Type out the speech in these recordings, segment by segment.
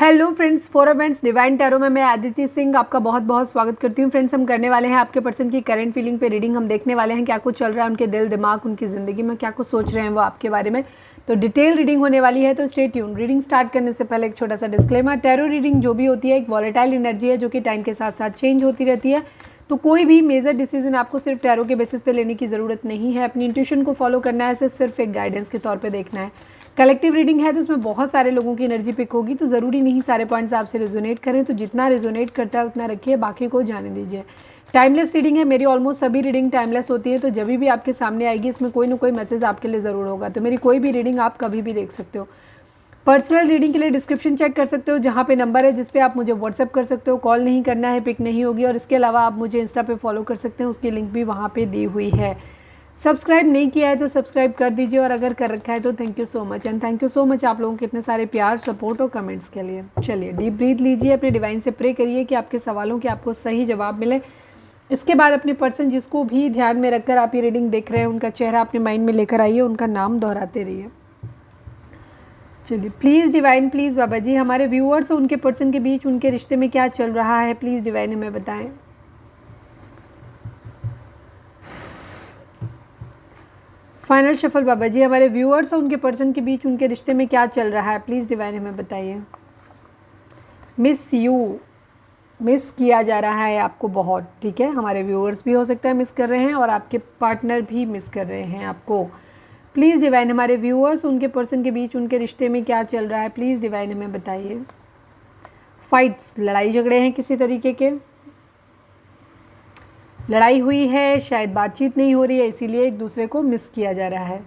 Hello friends, for events divine tarot में मैं आदिति सिंह आपका बहुत बहुत स्वागत करती हूँ। फ्रेंड्स, हम करने वाले हैं आपके पर्सन की करंट फीलिंग पे रीडिंग। हम देखने वाले हैं क्या कुछ चल रहा है उनके दिल दिमाग, उनकी ज़िंदगी में क्या कुछ सोच रहे हैं वो आपके बारे में। तो डिटेल रीडिंग होने वाली है, तो स्टे ट्यून। रीडिंग स्टार्ट करने से पहले एक छोटा सा डिस्क्लेमर, टैरो रीडिंग जो भी होती है एक वॉलेटाइल एनर्जी है जो कि टाइम के साथ साथ चेंज होती रहती है। तो कोई भी मेजर डिसीजन आपको सिर्फ टैरो के बेसिस पे लेने की ज़रूरत नहीं है। अपनी इंट्यूशन को फॉलो करना है, इसे सिर्फ एक गाइडेंस के तौर पे देखना है। कलेक्टिव रीडिंग है तो उसमें बहुत सारे लोगों की एनर्जी पिक होगी, तो ज़रूरी नहीं सारे पॉइंट्स आपसे रेजोनेट करें। तो जितना रेजोनेट करता है उतना रखिए, बाकी को जाने दीजिए। टाइमलेस रीडिंग है, मेरी ऑलमोस्ट सभी रीडिंग टाइमलेस होती है। तो जब भी आपके सामने आएगी इसमें कोई ना कोई मैसेज आपके लिए ज़रूर होगा। तो मेरी कोई भी रीडिंग आप कभी भी देख सकते हो। पर्सनल रीडिंग के लिए डिस्क्रिप्शन चेक कर सकते हो, जहाँ पे नंबर है जिस पे आप मुझे व्हाट्सअप कर सकते हो। कॉल नहीं करना है, पिक नहीं होगी। और इसके अलावा आप मुझे इंस्टा पे फॉलो कर सकते हैं, उसकी लिंक भी वहाँ पे दी हुई है। सब्सक्राइब नहीं किया है तो सब्सक्राइब कर दीजिए, और अगर कर रखा है तो thank you so much. And thank you so much आप लोगों के इतने सारे प्यार, सपोर्ट और कमेंट्स के लिए। चलिए डीप ब्रीथ लीजिए, अपने डिवाइन से प्रे करिए कि आपके सवालों के आपको सही जवाब मिले। इसके बाद अपने पर्सन जिसको भी ध्यान में रखकर आप ये रीडिंग देख रहे हैं उनका चेहरा अपने माइंड में लेकर आइए, उनका नाम दोहराते रहिए। चलिए, प्लीज़ डिवाइन, प्लीज़ बाबा जी, हमारे व्यूअर्स और उनके पर्सन के बीच उनके रिश्ते में क्या चल रहा है, प्लीज़ डिवाइन हमें बताएं। फाइनल शफल बाबा जी, हमारे व्यूअर्स और उनके पर्सन के बीच उनके रिश्ते में क्या चल रहा है, प्लीज़ डिवाइन हमें बताइए। मिस किया जा रहा है आपको बहुत, ठीक है। हमारे व्यूअर्स भी हो सकता है मिस कर रहे हैं और आपके पार्टनर भी मिस कर रहे हैं आपको। प्लीज़ डिवाइन, हमारे व्यूअर्स उनके पर्सन के बीच उनके रिश्ते में क्या चल रहा है, प्लीज़ डिवाइन हमें बताइए। फाइट्स, लड़ाई झगड़े हैं किसी तरीके के, लड़ाई हुई है, शायद बातचीत नहीं हो रही है, इसीलिए एक दूसरे को मिस किया जा रहा है।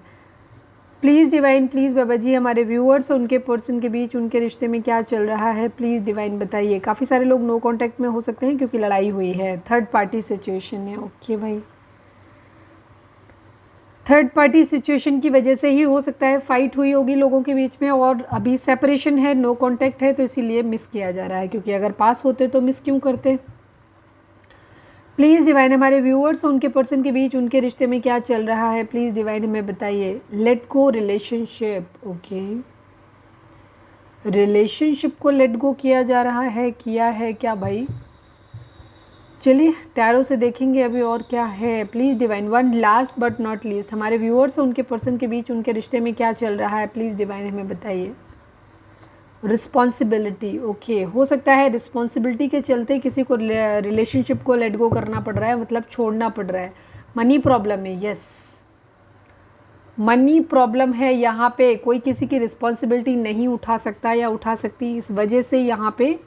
प्लीज़ डिवाइन, प्लीज़ बाबा जी, हमारे व्यूअर्स और उनके पर्सन के बीच उनके रिश्ते में क्या चल रहा है, प्लीज़ डिवाइन बताइए। काफ़ी सारे लोग नो कांटेक्ट में हो सकते हैं क्योंकि लड़ाई हुई है, थर्ड पार्टी सिचुएशन है। ओके भाई, थर्ड पार्टी सिचुएशन की वजह से ही हो सकता है फाइट हुई होगी लोगों के बीच में, और अभी सेपरेशन है, नो कांटेक्ट है, तो इसीलिए मिस किया जा रहा है। क्योंकि अगर पास होते तो मिस क्यों करते। प्लीज़ डिवाइन, हमारे व्यूअर्स और उनके पर्सन के बीच उनके रिश्ते में क्या चल रहा है, प्लीज़ डिवाइन हमें बताइए। Let go relationship, okay, relationship को लेट गो किया जा रहा है, किया है क्या भाई। चलिए टैरो से देखेंगे अभी और क्या है। Please divine, one last but not least, हमारे व्यूअर्स और उनके पर्सन के बीच उनके रिश्ते में क्या चल रहा है, प्लीज़ डिवाइन हमें बताइए। रिस्पॉन्सिबिलिटी, ओके, हो सकता है रिस्पॉन्सिबिलिटी के चलते किसी को रिलेशनशिप को लेट गो करना पड़ रहा है, मतलब छोड़ना पड़ रहा है। मनी प्रॉब्लम है, यस, मनी प्रॉब्लम है। यहाँ पे कोई किसी की रिस्पॉन्सिबिलिटी नहीं उठा सकता या उठा सकती, इस वजह से यहाँ पे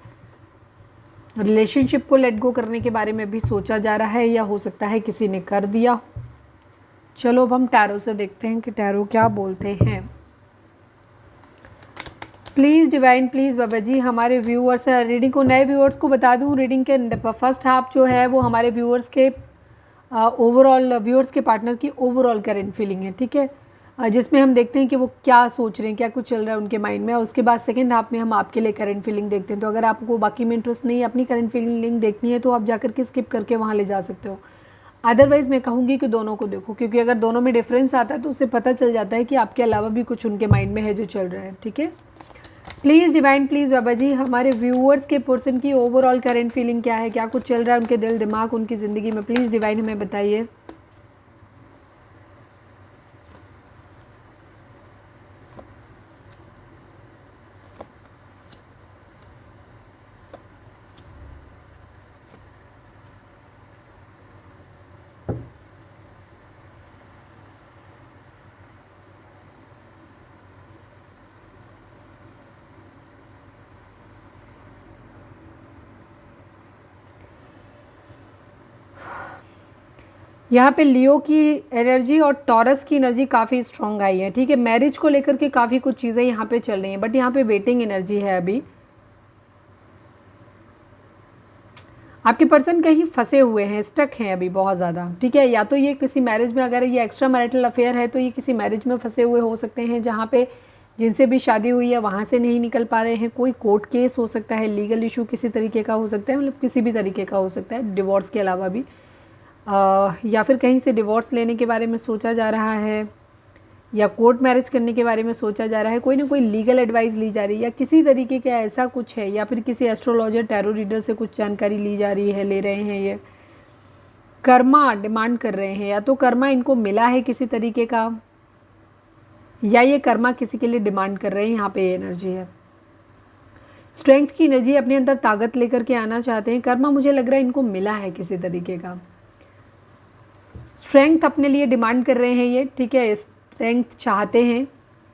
रिलेशनशिप को लेट गो करने के बारे में भी सोचा जा रहा है, या हो सकता है किसी ने कर दिया हो। चलो अब हम टैरो से देखते हैं कि टैरो क्या बोलते हैं। प्लीज़ डिवाइन, प्लीज़ बाबा जी, हमारे व्यूअर्स, रीडिंग को नए व्यूअर्स को बता दूं, रीडिंग के फर्स्ट हाफ जो है वो हमारे व्यूअर्स के ओवरऑल, व्यूअर्स के पार्टनर की ओवरऑल करंट फीलिंग है, ठीक है, जिसमें हम देखते हैं कि वो क्या सोच रहे हैं, क्या कुछ चल रहा है उनके माइंड में। और उसके बाद सेकंड हाफ में हम आपके लिए करंट फीलिंग देखते हैं। तो अगर आपको बाकी में इंटरेस्ट नहीं है, अपनी करंट फीलिंग देखनी है, तो आप जाकर के स्किप करके वहाँ ले जा सकते हो। अदरवाइज़ मैं कहूँगी कि दोनों को देखो, क्योंकि अगर दोनों में डिफरेंस आता है तो उससे पता चल जाता है कि आपके अलावा भी कुछ उनके माइंड में है जो चल रहा है, ठीक है। प्लीज़ डिवाइन, प्लीज़ बाबा जी, हमारे व्यूअर्स के पर्सन की ओवरऑल करंट फीलिंग क्या है, क्या कुछ चल रहा है उनके दिल दिमाग, उनकी ज़िंदगी में, प्लीज़ डिवाइन हमें बताइए। यहाँ पे लियो की एनर्जी और टॉरस की एनर्जी काफ़ी स्ट्रॉन्ग आई है, ठीक है। मैरिज को लेकर के काफ़ी कुछ चीज़ें यहाँ पे चल रही हैं, बट यहाँ पे वेटिंग एनर्जी है अभी। आपके पर्सन कहीं फंसे हुए हैं, स्टक हैं अभी बहुत ज़्यादा, ठीक है। या तो ये किसी मैरिज में, अगर ये एक्स्ट्रा मैरिटल अफेयर है तो ये किसी मैरिज में फंसे हुए हो सकते हैं, जहाँ पे जिनसे भी शादी हुई है वहाँ से नहीं निकल पा रहे हैं। कोई कोर्ट केस हो सकता है, लीगल इशू किसी तरीके का हो सकता है, मतलब किसी भी तरीके का हो सकता है, डिवोर्स के अलावा भी। या फिर कहीं से डिवोर्स लेने के बारे में सोचा जा रहा है, या कोर्ट मैरिज करने के बारे में सोचा जा रहा है, कोई ना कोई लीगल एडवाइस ली जा रही है, या किसी तरीके का ऐसा कुछ है, या फिर किसी एस्ट्रोलॉजर टैरो रीडर से कुछ जानकारी ली जा रही है, ले रहे हैं। ये कर्मा डिमांड कर रहे हैं, या तो कर्मा इनको मिला है किसी तरीके का, या ये कर्मा किसी के लिए डिमांड कर रहे हैं। यहाँ पे एनर्जी है स्ट्रेंथ की एनर्जी, अपने अंदर ताकत लेकर के आना चाहते हैं। कर्मा मुझे लग रहा है इनको मिला है किसी तरीके का, स्ट्रेंथ अपने लिए डिमांड कर रहे हैं ये, ठीक है, स्ट्रेंथ चाहते हैं।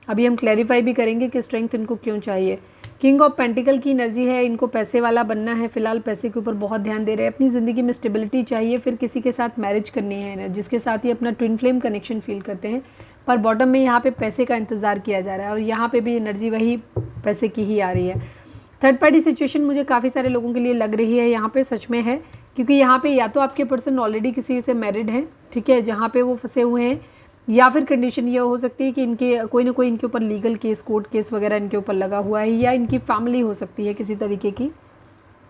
अभी हम क्लैरिफाई भी करेंगे कि स्ट्रेंथ इनको क्यों चाहिए। किंग ऑफ पेंटिकल की एनर्जी है, इनको पैसे वाला बनना है, फिलहाल पैसे के ऊपर बहुत ध्यान दे रहे हैं, अपनी ज़िंदगी में स्टेबिलिटी चाहिए, फिर किसी के साथ मैरिज करनी है जिसके साथ ही अपना ट्विन फ्लेम कनेक्शन फील करते हैं। पर बॉटम में यहाँ पे पैसे का इंतज़ार किया जा रहा है, और यहाँ पे भी एनर्जी वही पैसे की ही आ रही है। थर्ड पार्टी सिचुएशन मुझे काफ़ी सारे लोगों के लिए लग रही है यहाँ पे, सच में है, क्योंकि यहाँ पे या तो आपके पर्सन ऑलरेडी किसी से मैरिड हैं, ठीक है, जहाँ पे वो फंसे हुए हैं, या फिर कंडीशन ये हो सकती है कि इनके कोई ना कोई इनके ऊपर लीगल केस, कोर्ट केस वगैरह इनके ऊपर लगा हुआ है, या इनकी फैमिली हो सकती है किसी तरीके की।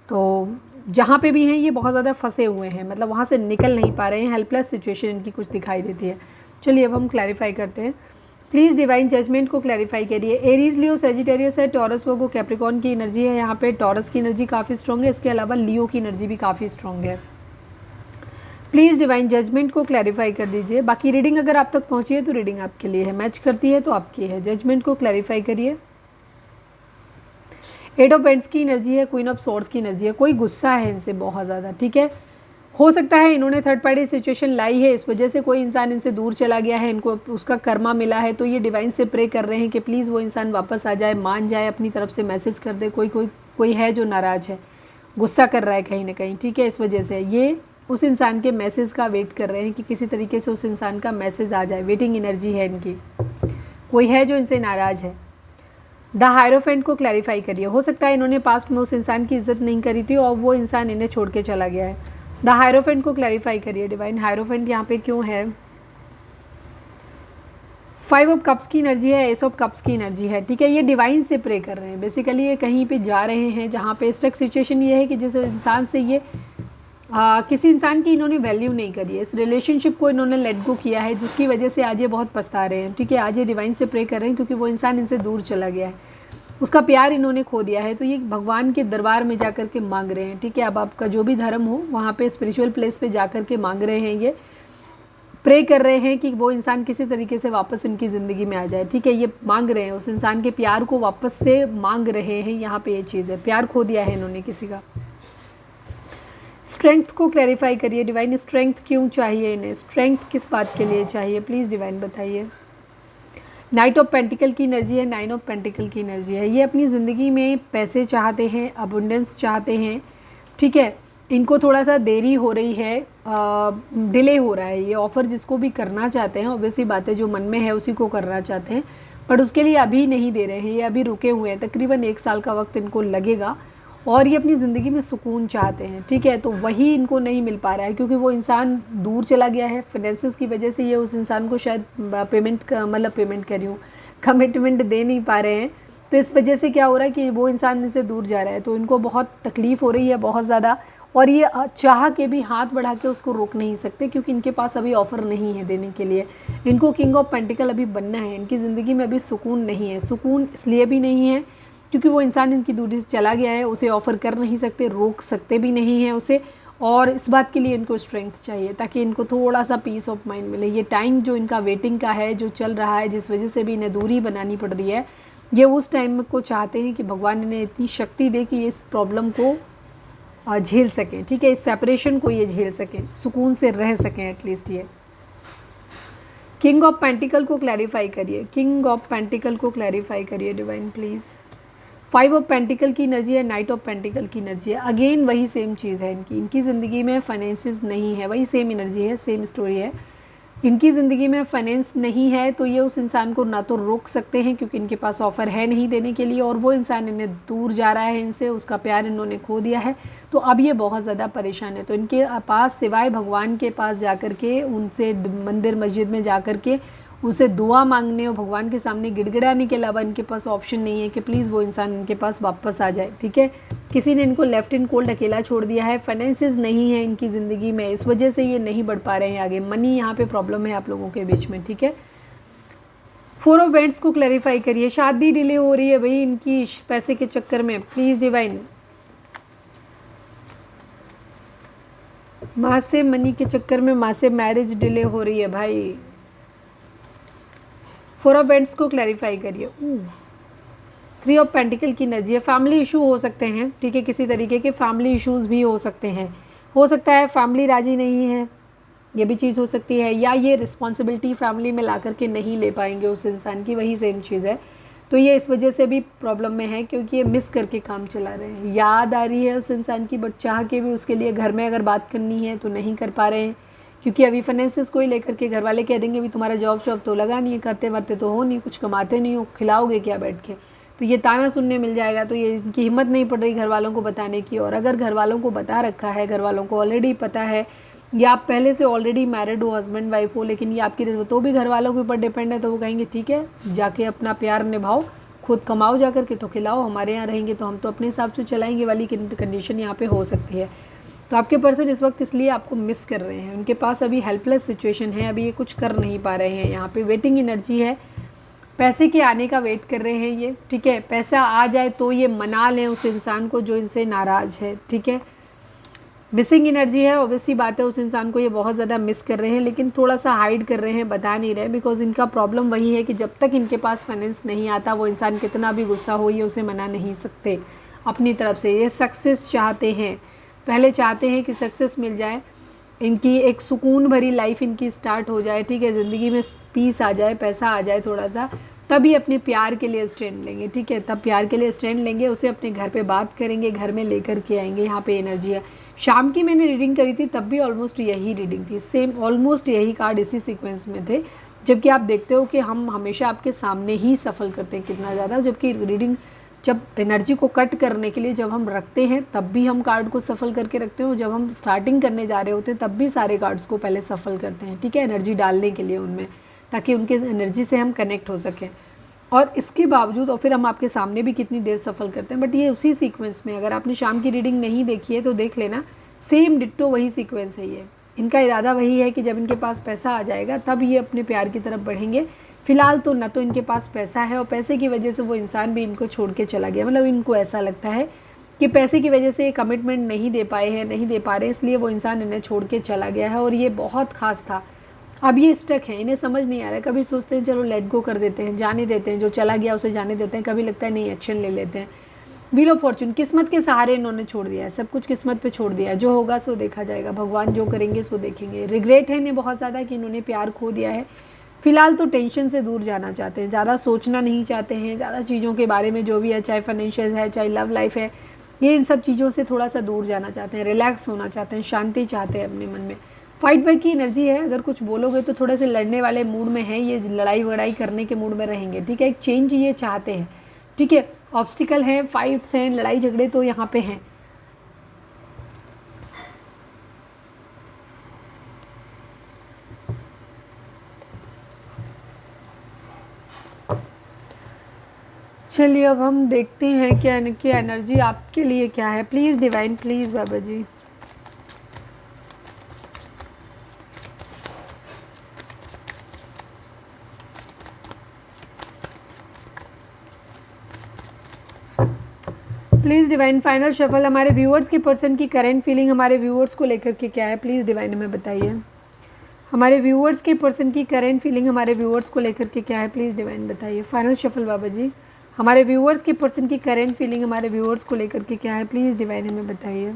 तो जहाँ पे भी हैं ये बहुत ज़्यादा फंसे हुए हैं, मतलब वहाँ से निकल नहीं पा रहे हैं, हेल्पलेस सिचुएशन इनकी कुछ दिखाई देती है। चलिए अब हम क्लैरिफाई करते हैं। प्लीज़ डिवाइन जजमेंट को क्लैरिफाई करिए। एरीज, लियो, सेजिटेरियस है, टॉरस, वर्गो, कैप्रिकॉर्न की एनर्जी है। यहाँ पे टॉरस की एनर्जी काफ़ी स्ट्रॉन्ग है, इसके अलावा लियो की एनर्जी भी काफ़ी स्ट्रॉन्ग है। प्लीज़ डिवाइन जजमेंट को क्लैरिफाई कर दीजिए। बाकी रीडिंग अगर आप तक पहुँची है तो रीडिंग आपके लिए है, मैच करती है तो आपकी है। जजमेंट को क्लैरिफाई करिए। एट ऑफ पेंट्स की एनर्जी है, क्वीन ऑफ सॉर्ड्स की एनर्जी है, कोई गुस्सा है इनसे बहुत ज़्यादा, ठीक है। हो सकता है इन्होंने थर्ड पार्टी सिचुएशन लाई है, इस वजह से कोई इंसान इनसे दूर चला गया है, इनको उसका कर्मा मिला है, तो ये डिवाइन से प्रे कर रहे हैं कि प्लीज़ वो इंसान वापस आ जाए, मान जाए, अपनी तरफ से मैसेज कर दे। कोई है जो नाराज़ है, गुस्सा कर रहा है कहीं ना कहीं, ठीक है। इस वजह से ये उस इंसान के मैसेज का वेट कर रहे हैं कि किसी तरीके से उस इंसान का मैसेज आ जाए। वेटिंग एनर्जी है इनकी, कोई है जो इनसे नाराज़ है। द हायरोफेंट को क्लैरिफाई करिए। हो सकता है इन्होंने पास्ट में उस इंसान की इज्जत नहीं करी थी और वो इंसान इन्हें छोड़ के चला गया है। द हायरोफेंट को क्लैरिफाई करिए डिवाइन। हायरोफेंट यहाँ पे क्यों है? 5 ऑफ कप्स की एनर्जी है, एस ऑफ कप्स की एनर्जी है, ठीक है। ये डिवाइन से प्रे कर रहे हैं, बेसिकली ये कहीं पे जा रहे हैं जहाँ पे स्टक सिचुएशन ये है कि जिस इंसान से ये किसी इंसान की इन्होंने वैल्यू नहीं करी है, इस रिलेशनशिप को इन्होंने लेट गो किया है, जिसकी वजह से आज ये बहुत पछता रहे हैं, ठीक है। आज ये डिवाइन से प्रे कर रहे हैं क्योंकि वो इंसान इनसे दूर चला गया है, उसका प्यार इन्होंने खो दिया है, तो ये भगवान के दरबार में जाकर के मांग रहे हैं, ठीक है। अब आपका जो भी धर्म हो वहाँ पे स्पिरिचुअल प्लेस पे जाकर के मांग रहे हैं, ये प्रे कर रहे हैं कि वो इंसान किसी तरीके से वापस इनकी ज़िंदगी में आ जाए, ठीक है। ये मांग रहे हैं, उस इंसान के प्यार को वापस से मांग रहे हैं, यहाँ पे ये चीज़ है, प्यार खो दिया है इन्होंने किसी का। स्ट्रेंथ को क्लैरिफाई करिए डिवाइन, स्ट्रेंथ क्यों चाहिए इन्हें, स्ट्रेंथ किस बात के लिए चाहिए, प्लीज़ डिवाइन बताइए। नाइट ऑफ पेंटिकल की एनर्जी है, 9 ऑफ पेंटिकल की एनर्जी है। ये अपनी ज़िंदगी में पैसे चाहते हैं, अबुंडेंस चाहते हैं, ठीक है। इनको थोड़ा सा देरी हो रही है, डिले हो रहा है। ये ऑफ़र जिसको भी करना चाहते हैं, ऑब्वियसली बात है, जो मन में है उसी को करना चाहते हैं, बट उसके लिए अभी नहीं दे रहे हैं, ये अभी रुके हुए हैं। तकरीबन 1 साल का वक्त इनको लगेगा, और ये अपनी ज़िंदगी में सुकून चाहते हैं, ठीक है। तो वही इनको नहीं मिल पा रहा है क्योंकि वो इंसान दूर चला गया है। फाइनेंसेस की वजह से ये उस इंसान को शायद पेमेंट कर रही हूँ, कमिटमेंट दे नहीं पा रहे हैं। तो इस वजह से क्या हो रहा है कि वो इंसान इनसे दूर जा रहा है, तो इनको बहुत तकलीफ़ हो रही है, बहुत ज़्यादा। और ये चाह के भी हाथ बढ़ा के उसको रोक नहीं सकते क्योंकि इनके पास अभी ऑफ़र नहीं है देने के लिए। इनको किंग ऑफ पेंटिकल अभी बनना है, इनकी ज़िंदगी में अभी सुकून नहीं है। सुकून इसलिए भी नहीं है क्योंकि वो इंसान इनकी दूरी से चला गया है, उसे ऑफ़र कर नहीं सकते, रोक सकते भी नहीं हैं उसे। और इस बात के लिए इनको स्ट्रेंथ चाहिए ताकि इनको थोड़ा सा पीस ऑफ माइंड मिले। ये टाइम जो इनका वेटिंग का है, जो चल रहा है, जिस वजह से भी इन्हें दूरी बनानी पड़ रही है, ये उस टाइम को चाहते हैं कि भगवान इन्हें इतनी शक्ति दे कि ये इस प्रॉब्लम को झेल सकें, ठीक है। इस सेपरेशन को ये झेल सकें, सुकून से रह सकें एटलीस्ट। ये किंग ऑफ पेंटिकल को क्लैरिफाई करिए, किंग ऑफ पेंटिकल को क्लैरिफाई करिए डिवाइन प्लीज़। 5 ऑफ पेंटिकल की एनर्जी है, नाइट ऑफ पेंटिकल की एनर्जी है। अगेन वही सेम चीज़ है इनकी ज़िंदगी में फाइनेंसिस नहीं है, वही सेम एनर्जी है, सेम स्टोरी है। इनकी ज़िंदगी में फाइनेंस नहीं है तो ये उस इंसान को ना तो रोक सकते हैं क्योंकि इनके पास ऑफ़र है नहीं देने के लिए, और वो इंसान इन्हें दूर जा रहा है इनसे, उसका प्यार इन्होंने खो दिया है, तो अब ये बहुत ज़्यादा परेशान है। तो इनके पास सिवाय भगवान के पास जाकर के, उनसे मंदिर मस्जिद में जाकर के उसे दुआ मांगने और भगवान के सामने गिड़गिड़ाने के अलावा इनके पास ऑप्शन नहीं है कि प्लीज़ वो इंसान इनके पास वापस आ जाए, ठीक है। किसी ने इनको लेफ्ट इन कोल्ड अकेला छोड़ दिया है, फाइनेंसेस नहीं है इनकी ज़िंदगी में, इस वजह से ये नहीं बढ़ पा रहे हैं आगे। मनी यहाँ पे प्रॉब्लम है आप लोगों के बीच में, ठीक है। फोर ऑफ वेंट्स को क्लैरिफाई करिए। शादी डिले हो रही है भाई इनकी पैसे के चक्कर में, प्लीज़ डिवाइन। माँ से मनी के चक्कर में माँ से मैरिज डिले हो रही है भाई। फोर ऑफ वेंट्स को क्लैरिफाई करिए। थ्री ऑफ पेंटिकल की एनर्जी है। फैमिली इशू हो सकते हैं, ठीक है, किसी तरीके के फैमिली इश्यूज भी हो सकते हैं। हो सकता है फैमिली राजी नहीं है, ये भी चीज़ हो सकती है, या ये रिस्पॉन्सिबिलिटी फैमिली में ला करके नहीं ले पाएंगे उस इंसान की, वही सेम चीज़ है। तो ये इस वजह से भी प्रॉब्लम में है क्योंकि ये मिस करके काम चला रहे हैं। याद आ रही है उस इंसान की, बट चाह के भी उसके लिए घर में अगर बात करनी है तो नहीं कर पा रहे हैं क्योंकि अभी फाइनेंसिस को ही लेकर के घर वाले कह देंगे भी तुम्हारा जॉब शॉब तो लगा नहीं है, करते वरते तो हो नहीं, कुछ कमाते नहीं हो, खिलाओगे क्या बैठ के, तो ये ताना सुनने मिल जाएगा। तो ये इनकी हिम्मत नहीं पड़ रही घर वालों को बताने की। और अगर घर वालों को बता रखा है, घर वालों को ऑलरेडी पता है, या आप पहले से ऑलरेडी मैरिड हो, हस्बैंड वाइफ हो, लेकिन ये आपकी तो भी घर वालों के ऊपर डिपेंड है, तो वो कहेंगे ठीक है जाके अपना प्यार निभाओ, खुद कमाओ जा कर के तो खिलाओ, हमारे यहाँ रहेंगे तो हम तो अपने हिसाब से चलाएंगे वाली कंडीशन यहाँ पे हो सकती है। तो आपके पर्सन इस वक्त इसलिए आपको मिस कर रहे हैं, उनके पास अभी हेल्पलेस सिचुएशन है, अभी ये कुछ कर नहीं पा रहे हैं। यहाँ पे वेटिंग एनर्जी है, पैसे के आने का वेट कर रहे हैं ये, ठीक है। पैसा आ जाए तो ये मना लें उस इंसान को जो इनसे नाराज़ है, ठीक है। मिसिंग एनर्जी है, ऑब्वियसली बात है, उस इंसान को ये बहुत ज़्यादा मिस कर रहे हैं, लेकिन थोड़ा सा हाइड कर रहे हैं, बता नहीं रहे, बिकॉज इनका प्रॉब्लम वही है कि जब तक इनके पास फाइनेंस नहीं आता वो इंसान कितना भी गुस्सा हो ये उसे मना नहीं सकते अपनी तरफ से। ये सक्सेस चाहते हैं, पहले चाहते हैं कि सक्सेस मिल जाए, इनकी एक सुकून भरी लाइफ इनकी स्टार्ट हो जाए, ठीक है, ज़िंदगी में पीस आ जाए, पैसा आ जाए थोड़ा सा, तभी अपने प्यार के लिए स्टैंड लेंगे, ठीक है। तब प्यार के लिए स्टैंड लेंगे, उसे अपने घर पे बात करेंगे, घर में लेकर के आएंगे। यहाँ पे एनर्जी है। शाम की मैंने रीडिंग करी थी तब भी ऑलमोस्ट यही रीडिंग थी, सेम ऑलमोस्ट यही कार्ड इसी सीक्वेंस में थे। जबकि आप देखते हो कि हम हमेशा आपके सामने ही सफल करते हैं कितना ज़्यादा, जबकि रीडिंग जब एनर्जी को कट करने के लिए जब हम रखते हैं तब भी हम कार्ड को सफल करके रखते हैं, और जब हम स्टार्टिंग करने जा रहे होते हैं तब भी सारे कार्ड्स को पहले सफल करते हैं, ठीक है, एनर्जी डालने के लिए उनमें, ताकि उनके एनर्जी से हम कनेक्ट हो सकें। और इसके बावजूद और फिर हम आपके सामने भी कितनी देर सफल करते हैं। बट ये उसी सीक्वेंस में, अगर आपने शाम की रीडिंग नहीं देखी है तो देख लेना, सेम डिट्टो वही सीक्वेंस है ये। इनका इरादा वही है कि जब इनके पास पैसा आ जाएगा तब ये अपने प्यार की तरफ बढ़ेंगे। फ़िलहाल तो ना तो इनके पास पैसा है, और पैसे की वजह से वो इंसान भी इनको छोड़ के चला गया, मतलब इनको ऐसा लगता है कि पैसे की वजह से ये कमिटमेंट नहीं दे पाए हैं, नहीं दे पा रहे, इसलिए वो इंसान इन्हें छोड़ के चला गया है। और ये बहुत ख़ास था, अब ये स्टक है, इन्हें समझ नहीं आ रहा है। कभी सोचते हैं चलो लेट गो कर देते हैं, जाने देते हैं, जो चला गया उसे जाने देते हैं, कभी लगता है नहीं एक्शन ले लेते हैं। व्हील ऑफ फॉर्चून, किस्मत के सहारे इन्होंने छोड़ दिया है, सब कुछ किस्मत पे छोड़ दिया है, जो होगा सो देखा जाएगा, भगवान जो करेंगे सो देखेंगे। रिग्रेट है इन्हें बहुत ज़्यादा कि इन्होंने प्यार खो दिया है। फ़िलहाल तो टेंशन से दूर जाना चाहते हैं, ज़्यादा सोचना नहीं चाहते हैं, ज़्यादा चीज़ों के बारे में जो भी है, चाहे फाइनेंशियल है चाहे लव लाइफ है, ये इन सब चीज़ों से थोड़ा सा दूर जाना चाहते हैं, रिलैक्स होना चाहते हैं, शांति चाहते हैं अपने मन में। फाइट बैक की एनर्जी है, अगर कुछ बोलोगे तो थोड़े से लड़ने वाले मूड में है ये, लड़ाई वड़ाई करने के मूड में रहेंगे, ठीक है। एक चेंज ये चाहते हैं, ठीक है। ऑब्स्टिकल हैं, फाइट्स हैं, लड़ाई झगड़े तो यहाँ पे हैं। चलिए अब हम देखते हैं कि इनकी एनर्जी आपके लिए क्या है। Please divine, please Baba ji. Please divine final shuffle, हमारे व्यूअर्स की पर्सन की करंट फीलिंग हमारे व्यूअर्स को लेकर के क्या है, प्लीज़ डिवाइन हमें बताइए। हमारे व्यूअर्स की पर्सन की करंट फीलिंग हमारे व्यूअर्स को लेकर के क्या है, प्लीज़ डिवाइन बताइए। फाइनल शफल बाबा जी, हमारे व्यूअर्स की पर्सन की करंट फीलिंग हमारे व्यूअर्स को लेकर के क्या है, प्लीज़ डिवाइन हमें बताइए।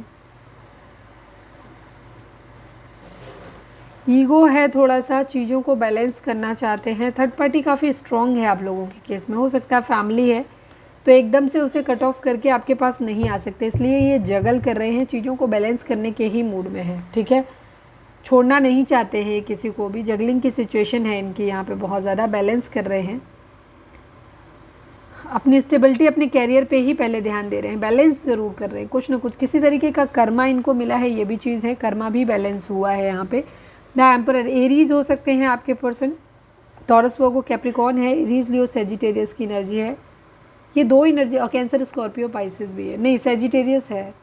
ईगो है, थोड़ा सा चीज़ों को बैलेंस करना चाहते हैं। थर्ड पार्टी काफ़ी स्ट्रॉन्ग है आप लोगों के केस में, हो सकता है फैमिली है तो एकदम से उसे कट ऑफ करके आपके पास नहीं आ सकते, इसलिए ये जगल कर रहे हैं, चीज़ों को बैलेंस करने के ही मूड में है, ठीक है। छोड़ना नहीं चाहते हैं किसी को भी, जगलिंग की सिचुएशन है इनकी यहाँ पे, बहुत ज़्यादा बैलेंस कर रहे हैं। अपनी स्टेबिलिटी, अपने कैरियर पे ही पहले ध्यान दे रहे हैं, बैलेंस ज़रूर कर रहे हैं, कुछ ना कुछ किसी तरीके का कर्मा इनको मिला है, ये भी चीज़ है, कर्मा भी बैलेंस हुआ है यहाँ पे। द एम्परर, एरीज हो सकते हैं आपके पर्सन, टॉरस वर्गो कैप्रिकॉर्न है, एरीज लियो सेजिटेरियस की एनर्जी है, ये दो एनर्जी, और कैंसर स्कॉर्पियो पाइसेस भी है, नहीं सेजिटेरियस है।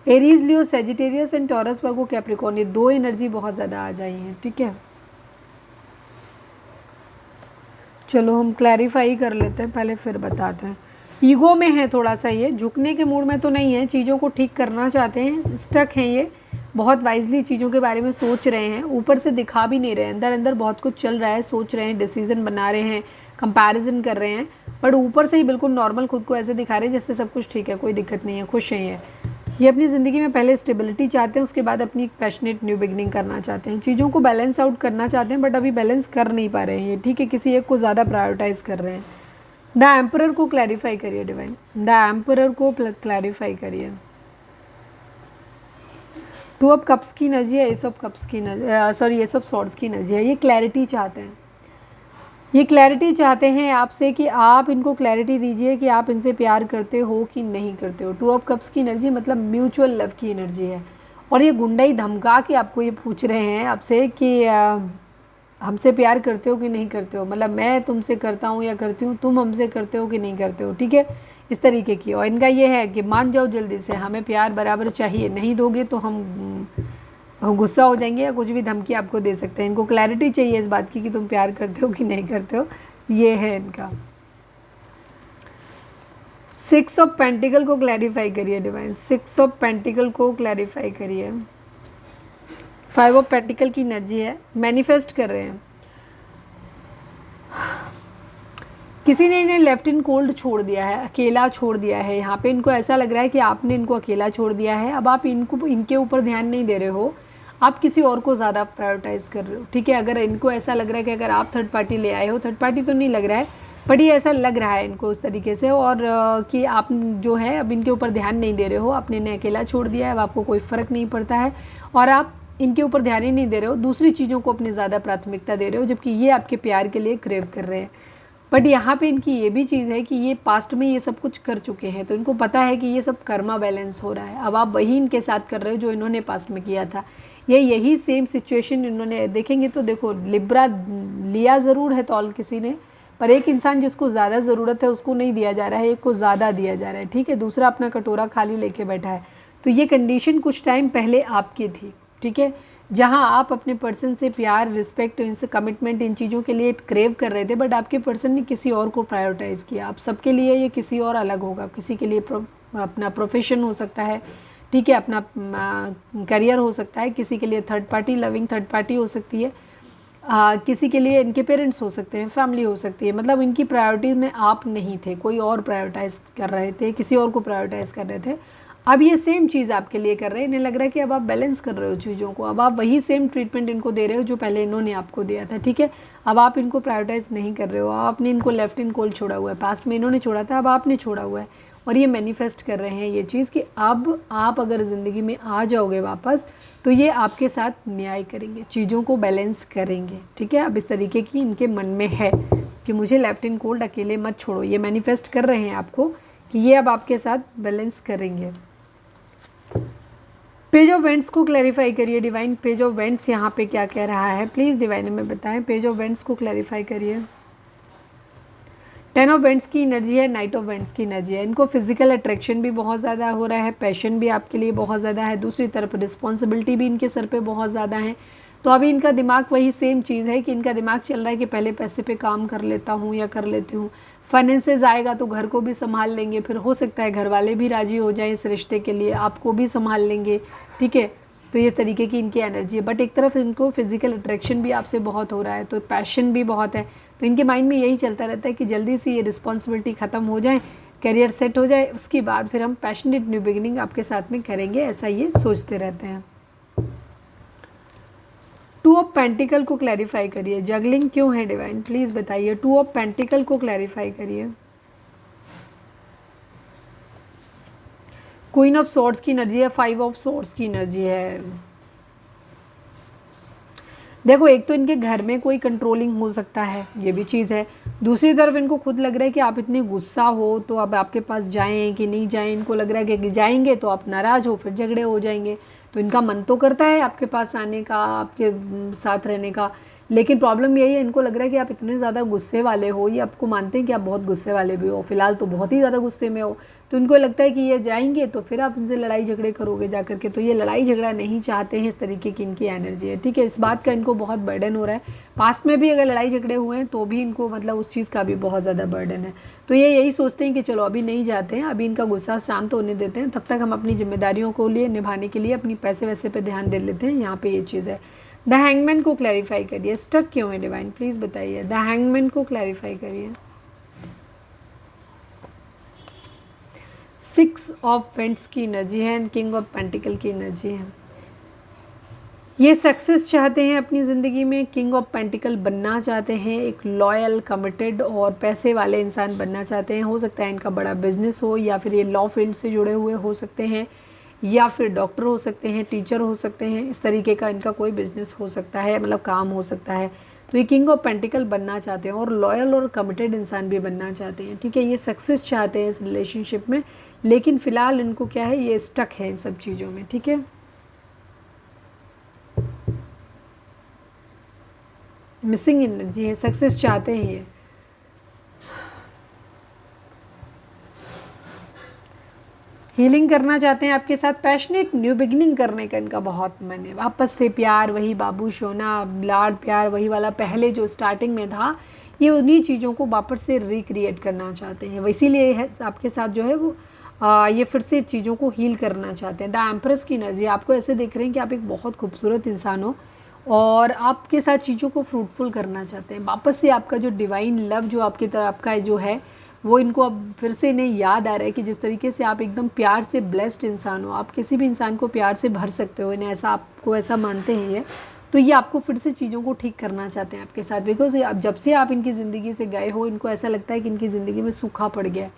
Aries Leo Sagittarius and Taurus Virgo Capricorn, ये दो एनर्जी बहुत ज़्यादा आ जाई हैं, ठीक है। चलो हम क्लैरिफाई कर लेते हैं पहले, फिर बताते हैं। ईगो में है थोड़ा सा, ये झुकने के मूड में तो नहीं है, चीज़ों को ठीक करना चाहते हैं, स्टक हैं ये, बहुत वाइजली चीज़ों के बारे में सोच रहे हैं, ऊपर से दिखा भी नहीं रहे हैं, अंदर अंदर बहुत कुछ चल रहा है, सोच रहे हैं, डिसीजन बना रहे हैं, कंपैरिजन कर रहे हैं, बट ऊपर से ही बिल्कुल नॉर्मल खुद को ऐसे दिखा रहे हैं जैसे सब कुछ ठीक है, कोई दिक्कत नहीं है, खुश हैं ये अपनी ज़िंदगी में पहले स्टेबिलिटी चाहते हैं, उसके बाद अपनी पैशनेट न्यू बिगनिंग करना चाहते हैं, चीज़ों को बैलेंस आउट करना चाहते हैं, बट अभी बैलेंस कर नहीं पा रहे हैं ये, ठीक है, किसी एक को ज़्यादा प्रायोरिटाइज कर रहे हैं। द एम्परर को क्लैरिफाई करिए डिवाइन, द एम्परर को क्लैरिफाई करिए। टू ऑफ कप्स की एनर्जी है, एस ऑफ कप्स की सॉरी एस ऑफ सॉर्ड्स की एनर्जी है। ये क्लैरिटी चाहते हैं, ये क्लैरिटी चाहते हैं आपसे कि आप इनको क्लैरिटी दीजिए कि आप इनसे प्यार करते हो कि नहीं करते हो। टू ऑफ कप्स की एनर्जी मतलब म्यूचुअल लव की एनर्जी है, और ये गुंडाई धमका के आपको ये पूछ रहे हैं आपसे कि हमसे प्यार करते हो कि नहीं करते हो, मतलब मैं तुमसे करता हूँ या करती हूँ, तुम हमसे करते हो कि नहीं करते हो, ठीक है, इस तरीके की। और इनका ये है कि मान जाओ जल्दी से, हमें प्यार बराबर चाहिए, नहीं दोगे तो हम गुस्सा हो जाएंगे या कुछ भी धमकी आपको दे सकते हैं। इनको क्लैरिटी चाहिए इस बात की कि तुम प्यार करते हो कि नहीं करते हो, ये है इनका। सिक्स ऑफ पेंटिकल को क्लैरिफाई करिए डिवाइन, सिक्स ऑफ पेंटिकल को क्लैरिफाई करिए। फाइव ऑफ पेंटिकल की एनर्जी है, मैनिफेस्ट कर रहे हैं, किसी ने इन्हें लेफ्ट इन कोल्ड छोड़ दिया है, अकेला छोड़ दिया है। यहाँ पे इनको ऐसा लग रहा है कि आपने इनको अकेला छोड़ दिया है, अब आप इनके ऊपर ध्यान नहीं दे रहे हो, आप किसी और को ज़्यादा प्रायोरिटाइज़ कर रहे हो, ठीक है। अगर इनको ऐसा लग रहा है कि अगर आप थर्ड पार्टी ले आए हो, थर्ड पार्टी तो नहीं लग रहा है, बट ये ऐसा लग रहा है इनको उस तरीके से, और कि आप जो है अब इनके ऊपर ध्यान नहीं दे रहे हो, आपने इन्हें अकेला छोड़ दिया है, अब आपको कोई फ़र्क नहीं पड़ता है, और आप इनके ऊपर ध्यान ही नहीं दे रहे हो, दूसरी चीज़ों को अपनी ज़्यादा प्राथमिकता दे रहे हो, जबकि ये आपके प्यार के लिए क्रेव कर रहे हैं। बट यहाँ पे इनकी ये भी चीज़ है कि ये पास्ट में ये सब कुछ कर चुके हैं, तो इनको पता है कि ये सब कर्मा बैलेंस हो रहा है, अब आप वही इनके साथ कर रहे हो जो इन्होंने पास्ट में किया था। ये यही सेम सिचुएशन इन्होंने देखेंगे तो देखो, लिब्रा लिया ज़रूर है तौल किसी ने, पर एक इंसान जिसको ज़्यादा ज़रूरत है उसको नहीं दिया जा रहा है, एक को ज़्यादा दिया जा रहा है, ठीक है, दूसरा अपना कटोरा खाली लेके बैठा है। तो ये कंडीशन कुछ टाइम पहले आपकी थी, ठीक है, जहाँ आप अपने पर्सन से प्यार, रिस्पेक्ट, इनसे कमिटमेंट, इन चीज़ों के लिए क्रेव कर रहे थे, बट आपके पर्सन ने किसी और को प्रायोरिटाइज़ किया। आप सबके लिए ये किसी और अलग होगा, किसी के लिए अपना प्रोफेशन हो सकता है, ठीक है, अपना करियर हो सकता है, किसी के लिए third party, loving third party हो सकती है, किसी के लिए इनके पेरेंट्स हो सकते हैं, फैमिली हो सकती है, मतलब इनकी प्रायोरिटीज़ में आप नहीं थे, कोई और प्रायोरिटाइज़ कर रहे थे, किसी और को प्रायोरिटाइज़ कर रहे थे। अब ये सेम चीज़ आपके लिए कर रहे हैं, इन्हें लग रहा है कि अब आप बैलेंस कर रहे हो चीज़ों को, अब आप वही सेम ट्रीटमेंट इनको दे रहे हो जो पहले इन्होंने आपको दिया था, ठीक है। अब आप इनको प्रायोरिटाइज़ नहीं कर रहे हो, आपने इनको लेफ्ट इन कोल्ड छोड़ा हुआ है, पास्ट में इन्होंने छोड़ा था, अब आपने छोड़ा हुआ है, और ये मैनिफेस्ट कर रहे हैं ये चीज़ कि अब आप अगर ज़िंदगी में आ जाओगे वापस तो ये आपके साथ न्याय करेंगे, चीज़ों को बैलेंस करेंगे, ठीक है। अब इस तरीके की इनके मन में है कि मुझे लेफ्ट इन कोल्ड अकेले मत छोड़ो, ये मैनिफेस्ट कर रहे हैं आपको कि ये अब आपके साथ बैलेंस करेंगे। पेज ऑफ वेंट्स को क्लैरिफाई करिए डिवाइन, पेज ऑफ वेंट्स यहाँ पे क्या कह रहा है, प्लीज़ डिवाइन में बताएं, पेज ऑफ वेंट्स को क्लैरिफाई करिए। 10 ऑफ वेंट्स की एनर्जी है, नाइट ऑफ वेंट्स की एनर्जी है। इनको फिजिकल अट्रैक्शन भी बहुत ज़्यादा हो रहा है, पैशन भी आपके लिए बहुत ज़्यादा है, दूसरी तरफ रिस्पॉन्सिबिलिटी भी इनके सर पे बहुत ज़्यादा है। तो अभी इनका दिमाग वही सेम चीज़ है कि इनका दिमाग चल रहा है कि पहले पैसे पे काम कर लेता हूँ या कर लेती हूँ, फाइनेंसेस आएगा तो घर को भी संभाल लेंगे, फिर हो सकता है घर वाले भी राज़ी हो जाएं इस रिश्ते के लिए, आपको भी संभाल लेंगे, ठीक है। तो ये तरीके की इनकी एनर्जी है, बट एक तरफ इनको फिजिकल अट्रैक्शन भी आपसे बहुत हो रहा है, तो पैशन भी बहुत है, तो इनके माइंड में यही चलता रहता है कि जल्दी से ये रिस्पॉन्सिबिलिटी ख़त्म हो जाए, करियर सेट हो जाए, उसके बाद फिर हम पैशनेट न्यू बिगिनिंग आपके साथ में करेंगे, ऐसा ये सोचते रहते हैं। 2 ऑफ पेंटिकल को क्लैरिफाई करिए, जगलिंग क्यों है डिवाइन, प्लीज़ बताइए। 2 ऑफ पेंटिकल को क्लैरिफाई करिए। क्वीन ऑफ सॉर्ड्स की एनर्जी है, 5 ऑफ सॉर्ड्स की एनर्जी है। देखो, एक तो इनके घर में कोई कंट्रोलिंग हो सकता है, ये भी चीज़ है, दूसरी तरफ इनको खुद लग रहा है कि आप इतने गुस्सा हो तो अब आपके पास जाएं कि नहीं जाएं, इनको लग रहा है कि जाएंगे तो आप नाराज़ हो, फिर झगड़े हो जाएंगे, तो इनका मन तो करता है आपके पास आने का, आपके साथ रहने का, लेकिन प्रॉब्लम यही है, इनको लग रहा है कि आप इतने ज़्यादा गुस्से वाले हो, ये आपको मानते हैं कि आप बहुत गुस्से वाले भी हो, फिलहाल तो बहुत ही ज़्यादा गुस्से में हो, तो इनको लगता है कि ये जाएंगे तो फिर आप इनसे लड़ाई झगड़े करोगे जा करके, तो ये लड़ाई झगड़ा नहीं चाहते हैं, इस तरीके की इनकी एनर्जी है, ठीक है। इस बात का इनको बहुत बर्डन हो रहा है, पास्ट में भी अगर लड़ाई झगड़े हुए हैं तो भी इनको मतलब उस चीज़ का भी बहुत ज़्यादा बर्डन है। तो ये यही सोचते हैं कि चलो अभी नहीं जाते हैं, अभी इनका गुस्सा शांत होने देते हैं, तब तक हम अपनी जिम्मेदारियों को लिए निभाने के लिए अपनी पैसे वैसे पे ध्यान दे लेते हैं। यहाँ पे ये चीज़ है। द हैंगमैन को क्लैरिफाई करिए, स्टक क्यों है डिवाइन, प्लीज़ बताइए। द हैंगमैन को क्लैरिफाई करिए। 6 ऑफ पेंट्स की एनर्जी है एंड किंग ऑफ पेंटिकल की एनर्जी है। ये सक्सेस चाहते हैं अपनी ज़िंदगी में, किंग ऑफ पेंटिकल बनना चाहते हैं, एक लॉयल, कमिटेड और पैसे वाले इंसान बनना चाहते हैं। हो सकता है इनका बड़ा बिजनेस हो, या फिर ये लॉ फील्ड से जुड़े हुए हो सकते हैं, या फिर डॉक्टर हो सकते हैं, टीचर हो सकते हैं, इस तरीके का इनका कोई बिजनेस हो सकता है, मतलब काम हो सकता है। तो ये किंग ऑफ पेंटिकल बनना चाहते हैं और लॉयल और कमिटेड इंसान भी बनना चाहते हैं, ठीक है। ये सक्सेस चाहते हैं इस रिलेशनशिप में, लेकिन फ़िलहाल इनको क्या है, ये स्टक है इन सब चीज़ों में, ठीक है। मिसिंग एनर्जी है, सक्सेस चाहते हैं ये। हीलिंग करना चाहते हैं आपके साथ, पैशनेट न्यू बिगिनिंग करने का इनका बहुत मन है, वापस से प्यार, वही बाबू सोना, लाड प्यार, वही वाला पहले जो स्टार्टिंग में था, ये उन्हीं चीज़ों को वापस से रिक्रिएट करना चाहते हैं। इसीलिए है आपके साथ जो है वो ये फिर से चीज़ों को हील करना चाहते हैं। द एम्प्रेस की एनर्जी, आपको ऐसे देख रहे हैं कि आप एक बहुत खूबसूरत इंसान हो और आपके साथ चीज़ों को फ्रूटफुल करना चाहते हैं। वापस से आपका जो डिवाइन लव जो आपकी तरफ आपका जो है वो इनको अब फिर से इन्हें याद आ रहा है कि जिस तरीके से आप एकदम प्यार से ब्लेस्ड इंसान हो, आप किसी भी इंसान को प्यार से भर सकते हो, इन्हें ऐसा आपको ऐसा मानते हैं ये। तो ये आपको फिर से चीज़ों को ठीक करना चाहते हैं आपके साथ, बिकॉज अब जब से आप इनकी ज़िंदगी से गए हो, इनको ऐसा लगता है कि इनकी ज़िंदगी में सूखा पड़ गया है,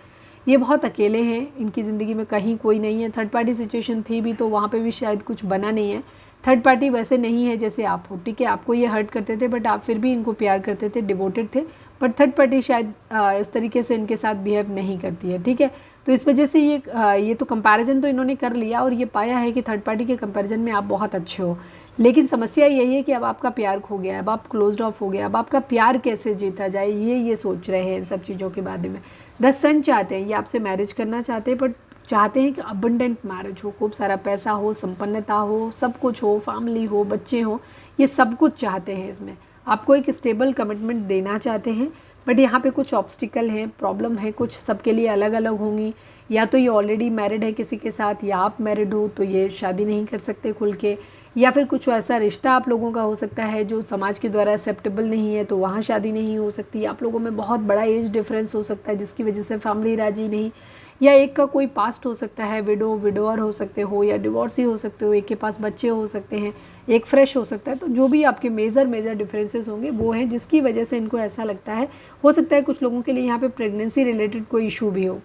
ये बहुत अकेले हैं, इनकी ज़िंदगी में कहीं कोई नहीं है। थर्ड पार्टी सिचुएशन थी भी तो वहाँ पे भी शायद कुछ बना नहीं है। थर्ड पार्टी वैसे नहीं है जैसे आप हो, ठीक है। आपको ये हर्ट करते थे बट आप फिर भी इनको प्यार करते थे, डिवोटेड थे, बट थर्ड पार्टी शायद इस तरीके से इनके साथ बिहेव नहीं करती है, ठीक है। तो इस वजह से ये तो कंपैरिजन तो इन्होंने कर लिया और ये पाया है कि थर्ड पार्टी के कंपैरिजन में आप बहुत अच्छे हो, लेकिन समस्या यही है कि अब आपका प्यार खो गया है, अब आप क्लोज्ड ऑफ हो गया, अब आपका प्यार कैसे जीता जाए, ये सोच रहे हैं इन सब चीज़ों के बारे में। 10 सन चाहते हैं, ये आपसे मैरिज करना चाहते हैं, बट चाहते हैं कि अबंडेंट मैरिज हो, खूब सारा पैसा हो, संपन्नता हो, सब कुछ हो, फैमिली हो, बच्चे हो, ये सब कुछ चाहते हैं। इसमें आपको एक स्टेबल कमिटमेंट देना चाहते हैं, बट यहाँ पे कुछ ऑब्स्टिकल हैं, प्रॉब्लम है, कुछ सबके लिए अलग अलग होंगी। या तो ये ऑलरेडी मैरिड है किसी के साथ, या आप मैरिड हो तो ये शादी नहीं कर सकते खुल के, या फिर कुछ ऐसा रिश्ता आप लोगों का हो सकता है जो समाज के द्वारा एक्सेप्टेबल नहीं है, तो वहाँ शादी नहीं हो सकती। आप लोगों में बहुत बड़ा एज डिफरेंस हो सकता है जिसकी वजह से फैमिली राजी नहीं, या एक का कोई पास्ट हो सकता है, विडोअर हो सकते हो, या डिवोर्सी हो सकते हो, एक के पास बच्चे हो सकते हैं, एक फ्रेश हो सकता है। तो जो भी आपके मेजर डिफरेंसेस होंगे वो हैं जिसकी वजह से इनको ऐसा लगता है। हो सकता है कुछ लोगों के लिए यहाँ पे प्रेगनेंसी रिलेटेड कोई इशू भी हो,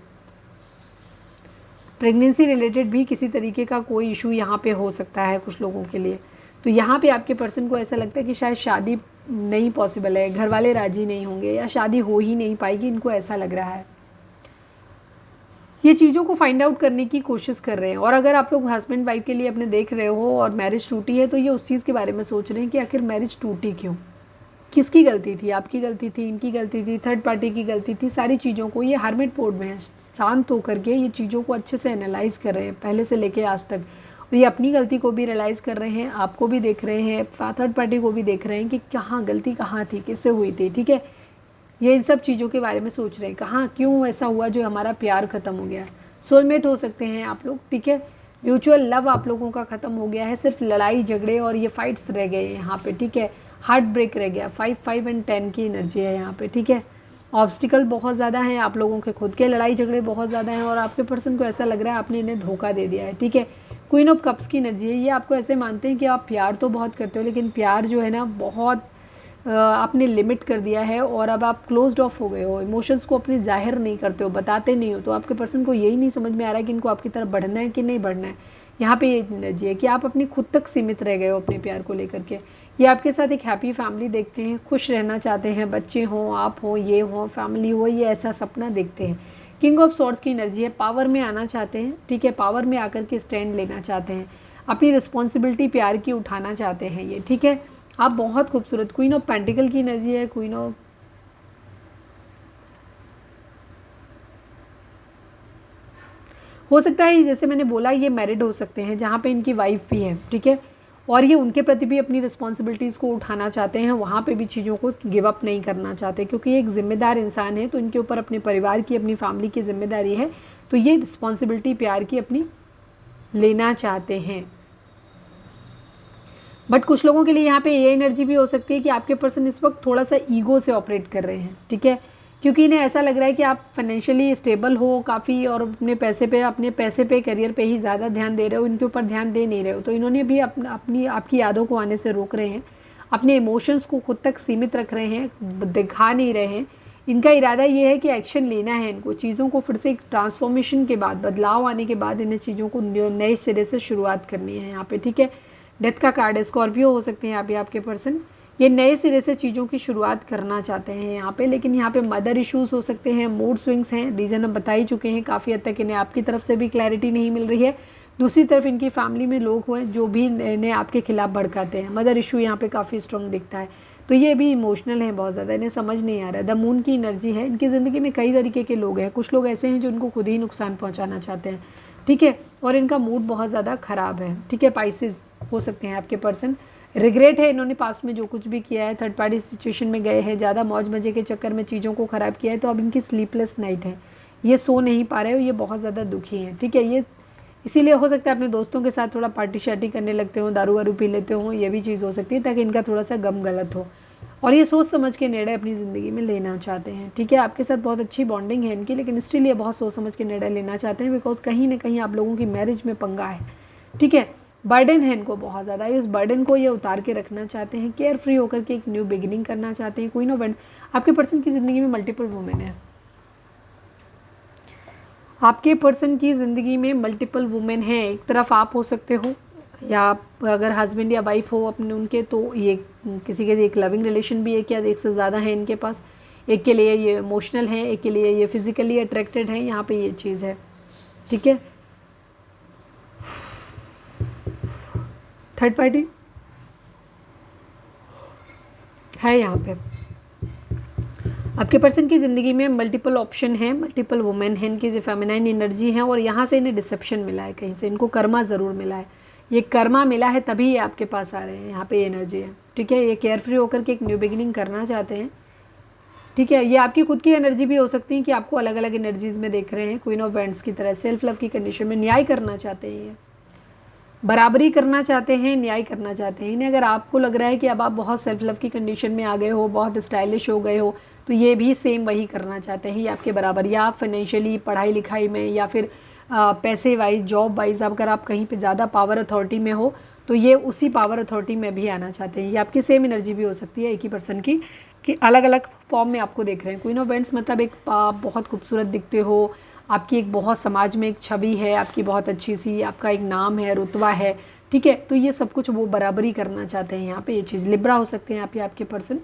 प्रेगनेंसी रिलेटेड भी किसी तरीके का कोई इशू यहाँ पे हो सकता है कुछ लोगों के लिए। तो यहाँ पे आपके पर्सन को ऐसा लगता है कि शायद शादी नहीं पॉसिबल है, घर वाले राजी नहीं होंगे, या शादी हो ही नहीं पाएगी, इनको ऐसा लग रहा है। ये चीज़ों को फाइंड आउट करने की कोशिश कर रहे हैं। और अगर आप लोग हस्बैंड वाइफ के लिए अपने देख रहे हो और मैरिज टूटी है, तो ये उस चीज़ के बारे में सोच रहे हैं कि आखिर मैरिज टूटी क्यों, किसकी गलती थी, आपकी गलती थी, इनकी गलती थी, थर्ड पार्टी की गलती थी। सारी चीज़ों को ये हर्मिट मोड में है, शांत होकर के ये चीज़ों को अच्छे से एनालाइज कर रहे हैं पहले से लेके आज तक। और ये अपनी गलती को भी रियलाइज़ कर रहे हैं, आपको भी देख रहे हैं, थर्ड पार्टी को भी देख रहे हैं कि कहाँ गलती कहाँ थी, किससे हुई थी, ठीक है। ये इन सब चीज़ों के बारे में सोच रहे हैं, कहाँ क्यों ऐसा हुआ जो हमारा प्यार ख़त्म हो गया। सोलमेट हो सकते हैं आप लोग, ठीक है। म्यूचुअल लव आप लोगों का ख़त्म हो गया है, सिर्फ लड़ाई झगड़े और ये फाइट्स रह गए हैं यहाँ पे, ठीक है। हार्ट ब्रेक रह गया। 5, 5 एंड 10 की एनर्जी है यहाँ पे, ठीक है। ऑब्स्टिकल बहुत ज़्यादा हैं आप लोगों के, खुद के लड़ाई झगड़े बहुत ज़्यादा हैं और आपके पर्सन को ऐसा लग रहा है आपने इन्हें धोखा दे दिया है, ठीक है। क्वीन ऑफ कप्स की एनर्जी है, ये आपको ऐसे मानते हैं कि आप प्यार तो बहुत करते हो, लेकिन प्यार जो है ना बहुत आपने लिमिट कर दिया है और अब आप क्लोज्ड ऑफ हो गए हो, इमोशंस को अपने जाहिर नहीं करते हो, बताते नहीं हो। तो आपके पर्सन को यही नहीं समझ में आ रहा है कि इनको आपकी तरफ बढ़ना है कि नहीं बढ़ना है। यहाँ पे ये एनर्जी है कि आप अपनी खुद तक सीमित रह गए हो अपने प्यार को लेकर के। ये आपके साथ एक हैप्पी फैमिली देखते हैं, खुश रहना चाहते हैं, बच्चे हों, आप हो, ये हो, फैमिली हो, ये ऐसा सपना देखते हैं। किंग ऑफ सॉर्ड्स की एनर्जी है, पावर में आना चाहते हैं, ठीक है। पावर में आकर के स्टैंड लेना चाहते हैं, अपनी रिस्पॉन्सिबिलिटी प्यार की उठाना चाहते हैं ये, ठीक है। आप बहुत खूबसूरत, क्वीन ऑफ पेंटिकल की एनर्जी है, क्वीन ऑफ, हो सकता है जैसे मैंने बोला ये मैरिड हो सकते हैं जहाँ पे इनकी वाइफ भी है, ठीक है, और ये उनके प्रति भी अपनी रिस्पॉन्सिबिलिटीज़ को उठाना चाहते हैं, वहाँ पे भी चीज़ों को गिव अप नहीं करना चाहते, क्योंकि ये एक ज़िम्मेदार इंसान है, तो इनके ऊपर अपने परिवार की, अपनी फैमिली की जिम्मेदारी है, तो ये रिस्पॉन्सिबिलिटी प्यार की अपनी लेना चाहते हैं। बट कुछ लोगों के लिए यहाँ पे ये एनर्जी भी हो सकती है कि आपके पर्सन इस वक्त थोड़ा सा ईगो से ऑपरेट कर रहे हैं, ठीक है, क्योंकि इन्हें ऐसा लग रहा है कि आप फाइनेंशियली स्टेबल हो काफ़ी, और अपने पैसे पे करियर पे ही ज़्यादा ध्यान दे रहे हो, इनके ऊपर ध्यान दे नहीं रहे हो, तो इन्होंने भी अपनी आपकी यादों को आने से रोक रहे हैं, अपने इमोशंस को खुद तक सीमित रख रहे हैं, दिखा नहीं रहे हैं। इनका इरादा ये है कि एक्शन लेना है इनको, चीज़ों को फिर से एक ट्रांसफॉर्मेशन के बाद, बदलाव आने के बाद इन्हें चीज़ों को नए सिरे से शुरुआत करनी है यहाँ पे, ठीक है। डेथ का कार्ड है, स्कॉर्पियो हो सकते हैं अभी आपके पर्सन, ये नए सिरे से चीज़ों की शुरुआत करना चाहते हैं यहाँ पे, लेकिन यहाँ पे मदर इश्यूज़ हो सकते हैं, मूड स्विंग्स हैं, रीज़न हम बता ही चुके हैं, काफ़ी हद तक इन्हें आपकी तरफ से भी क्लैरिटी नहीं मिल रही है, दूसरी तरफ इनकी फैमिली में लोग हुए जो भी इन्हें आपके खिलाफ भड़काते हैं, मदर इशू यहाँ पे काफ़ी स्ट्रॉन्ग दिखता है, तो ये भी इमोशनल है बहुत ज़्यादा, इन्हें समझ नहीं आ रहा है। द मून की एनर्जी है, इनकी ज़िंदगी में कई तरीके के लोग हैं, कुछ लोग ऐसे हैं जो इनको खुद ही नुकसान पहुँचाना चाहते हैं, ठीक है, और इनका मूड बहुत ज़्यादा ख़राब है, ठीक है। पाइसेस हो सकते हैं आपके पर्सन, रिग्रेट है, इन्होंने पास्ट में जो कुछ भी किया है, थर्ड पार्टी सिचुएशन में गए हैं, ज़्यादा मौज मज़े के चक्कर में चीज़ों को ख़राब किया है, तो अब इनकी स्लीपलेस नाइट है, ये सो नहीं पा रहे हो, ये बहुत ज़्यादा दुखी हैं, ठीक है। ये इसीलिए हो सकता है अपने दोस्तों के साथ थोड़ा पार्टी शार्टी करने लगते हो, दारू वारू पी लेते हो, ये भी चीज़ हो सकती है, ताकि इनका थोड़ा सा गम गलत हो, और ये सोच समझ के निर्णय अपनी ज़िंदगी में लेना चाहते हैं, ठीक है। आपके साथ बहुत अच्छी बॉन्डिंग है इनकी, लेकिन स्टिल ये बहुत सोच समझ के निर्णय लेना चाहते हैं, बिकॉज कहीं ना कहीं आप लोगों की मैरिज में पंगा है, ठीक है। बर्डन है इनको बहुत ज़्यादा, उस बर्डन को ये उतार के रखना चाहते हैं, केयर फ्री होकर के एक न्यू बिगिनिंग करना चाहते हैं। क्वीन ऑफ वेंड, आपके पर्सन की ज़िंदगी में मल्टीपल वुमेन है, आपके पर्सन की ज़िंदगी में मल्टीपल वुमेन है, एक तरफ आप हो सकते हो, या अगर हस्बैंड या वाइफ हो अपने उनके, तो ये किसी के एक लविंग रिलेशन भी है, क्या एक से ज़्यादा है इनके पास, एक के लिए ये इमोशनल है, एक के लिए ये फिजिकली अट्रैक्टेड है, यहाँ पे ये चीज़ है, ठीक है। थर्ड पार्टी है यहाँ पे, आपके पर्सन की ज़िंदगी में मल्टीपल ऑप्शन है, मल्टीपल वुमेन है, इनकी फेमिनाइन एनर्जी है, और यहाँ से इन्हें डिसेप्शन मिला है, कहीं से इनको कर्मा ज़रूर मिला है, ये कर्मा मिला है तभी ये आपके पास आ रहे हैं, यहाँ पे ये एनर्जी है, ठीक है। ये केयर फ्री होकर के एक न्यू बिगिनिंग करना चाहते हैं, ठीक है। ये आपकी खुद की एनर्जी भी हो सकती है कि आपको अलग अलग एनर्जीज़ में देख रहे हैं, क्वीन ऑफ वेंड्स की तरह, सेल्फ लव की कंडीशन में न्याय करना चाहते हैं, ये बराबरी करना चाहते हैं, न्याय करना चाहते हैं। इन्हें अगर आपको लग रहा है कि अब आप बहुत सेल्फ लव की कंडीशन में आ गए हो, बहुत स्टाइलिश हो गए हो, तो ये भी सेम वही करना चाहते हैं, ये आपके बराबर, या आप फाइनेंशियली, पढ़ाई लिखाई में, या फिर पैसे वाइज, जॉब वाइज, अगर आप कहीं पे ज़्यादा पावर अथॉरिटी में हो, तो ये उसी पावर अथॉरिटी में भी आना चाहते हैं। ये आपकी सेम एनर्जी भी हो सकती है एक ही पर्सन की, कि अलग अलग फॉर्म में आपको देख रहे हैं। क्वीन ऑफ वेंड्स मतलब एक आप बहुत खूबसूरत दिखते हो, आपकी एक बहुत समाज में एक छवि है, आपकी बहुत अच्छी सी, आपका एक नाम है, रुतबा है, ठीक है, तो ये सब कुछ वो बराबरी करना चाहते हैं यहाँ पे, ये चीज़। लिब्रा हो सकते हैं आप, ये आपके पर्सन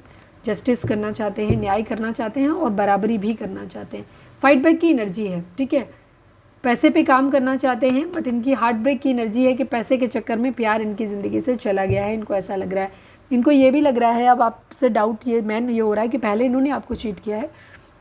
जस्टिस करना चाहते हैं, न्याय करना चाहते हैं, और बराबरी भी करना चाहते हैं। फाइट बैक की एनर्जी है, ठीक है, पैसे पे काम करना चाहते हैं, बट इनकी हार्ट ब्रेक की एनर्जी है कि पैसे के चक्कर में प्यार इनकी ज़िंदगी से चला गया है, इनको ऐसा लग रहा है, इनको ये भी लग रहा है, अब आपसे डाउट ये हो रहा है कि पहले इन्होंने आपको चीट किया है,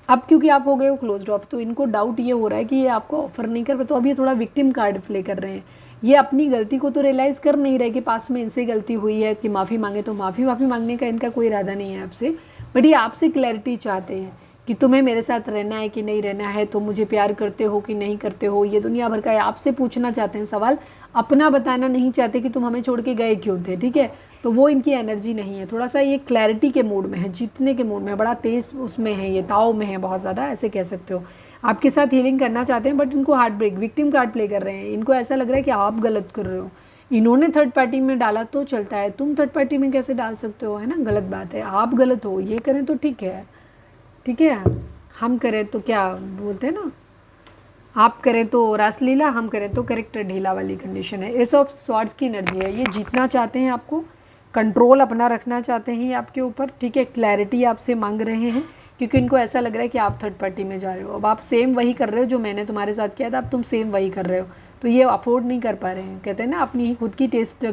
अब क्योंकि आप हो गए हो क्लोज्ड ऑफ, तो इनको डाउट ये हो रहा है कि ये आपको ऑफर नहीं कर पाए, तो अब ये थोड़ा विक्टिम कार्ड प्ले कर रहे हैं, ये अपनी गलती को तो रियलाइज़ कर नहीं रहे कि पास में इनसे गलती हुई है, कि माफ़ी मांगे, तो माफ़ी मांगने का इनका कोई इरादा नहीं है आपसे, बट ये आपसे क्लैरिटी चाहते हैं कि तुम्हें मेरे साथ रहना है कि नहीं रहना है, तुम मुझे प्यार करते हो कि नहीं करते हो, ये दुनिया भर का है, आपसे पूछना चाहते हैं सवाल, अपना बताना नहीं चाहते कि तुम हमें छोड़ के गए क्यों थे, ठीक है। तो वो इनकी एनर्जी नहीं है, थोड़ा सा ये क्लैरिटी के मूड में है, जीतने के मूड में है, बड़ा तेज़ उसमें है, ये ताव में है बहुत ज़्यादा, ऐसे कह सकते हो। आपके साथ हीलिंग करना चाहते हैं, बट इनको heart break, victim card play कर रहे हैं, इनको ऐसा लग रहा है कि आप गलत कर रहे हो, इन्होंने थर्ड पार्टी में डाला तो चलता है, तुम थर्ड पार्टी में कैसे डाल सकते हो, है ना, गलत बात है, आप गलत हो, ये करें तो ठीक है, ठीक है, हम करें तो क्या बोलते हैं ना, आप करें तो रासलीला, हम करें तो करेक्टर ढीला वाली कंडीशन है। एस ऑफ स्वॉर्ड्स की एनर्जी है, ये जीतना चाहते हैं, आपको कंट्रोल अपना रखना चाहते हैं ये आपके ऊपर, ठीक है, क्लैरिटी आपसे मांग रहे हैं, क्योंकि इनको ऐसा लग रहा है कि आप थर्ड पार्टी में जा रहे हो, अब आप सेम वही कर रहे हो जो मैंने तुम्हारे साथ किया था, अब तुम सेम वही कर रहे हो, तो ये अफोर्ड नहीं कर पा रहे हैं, कहते हैं ना अपनी खुद की टेस्ट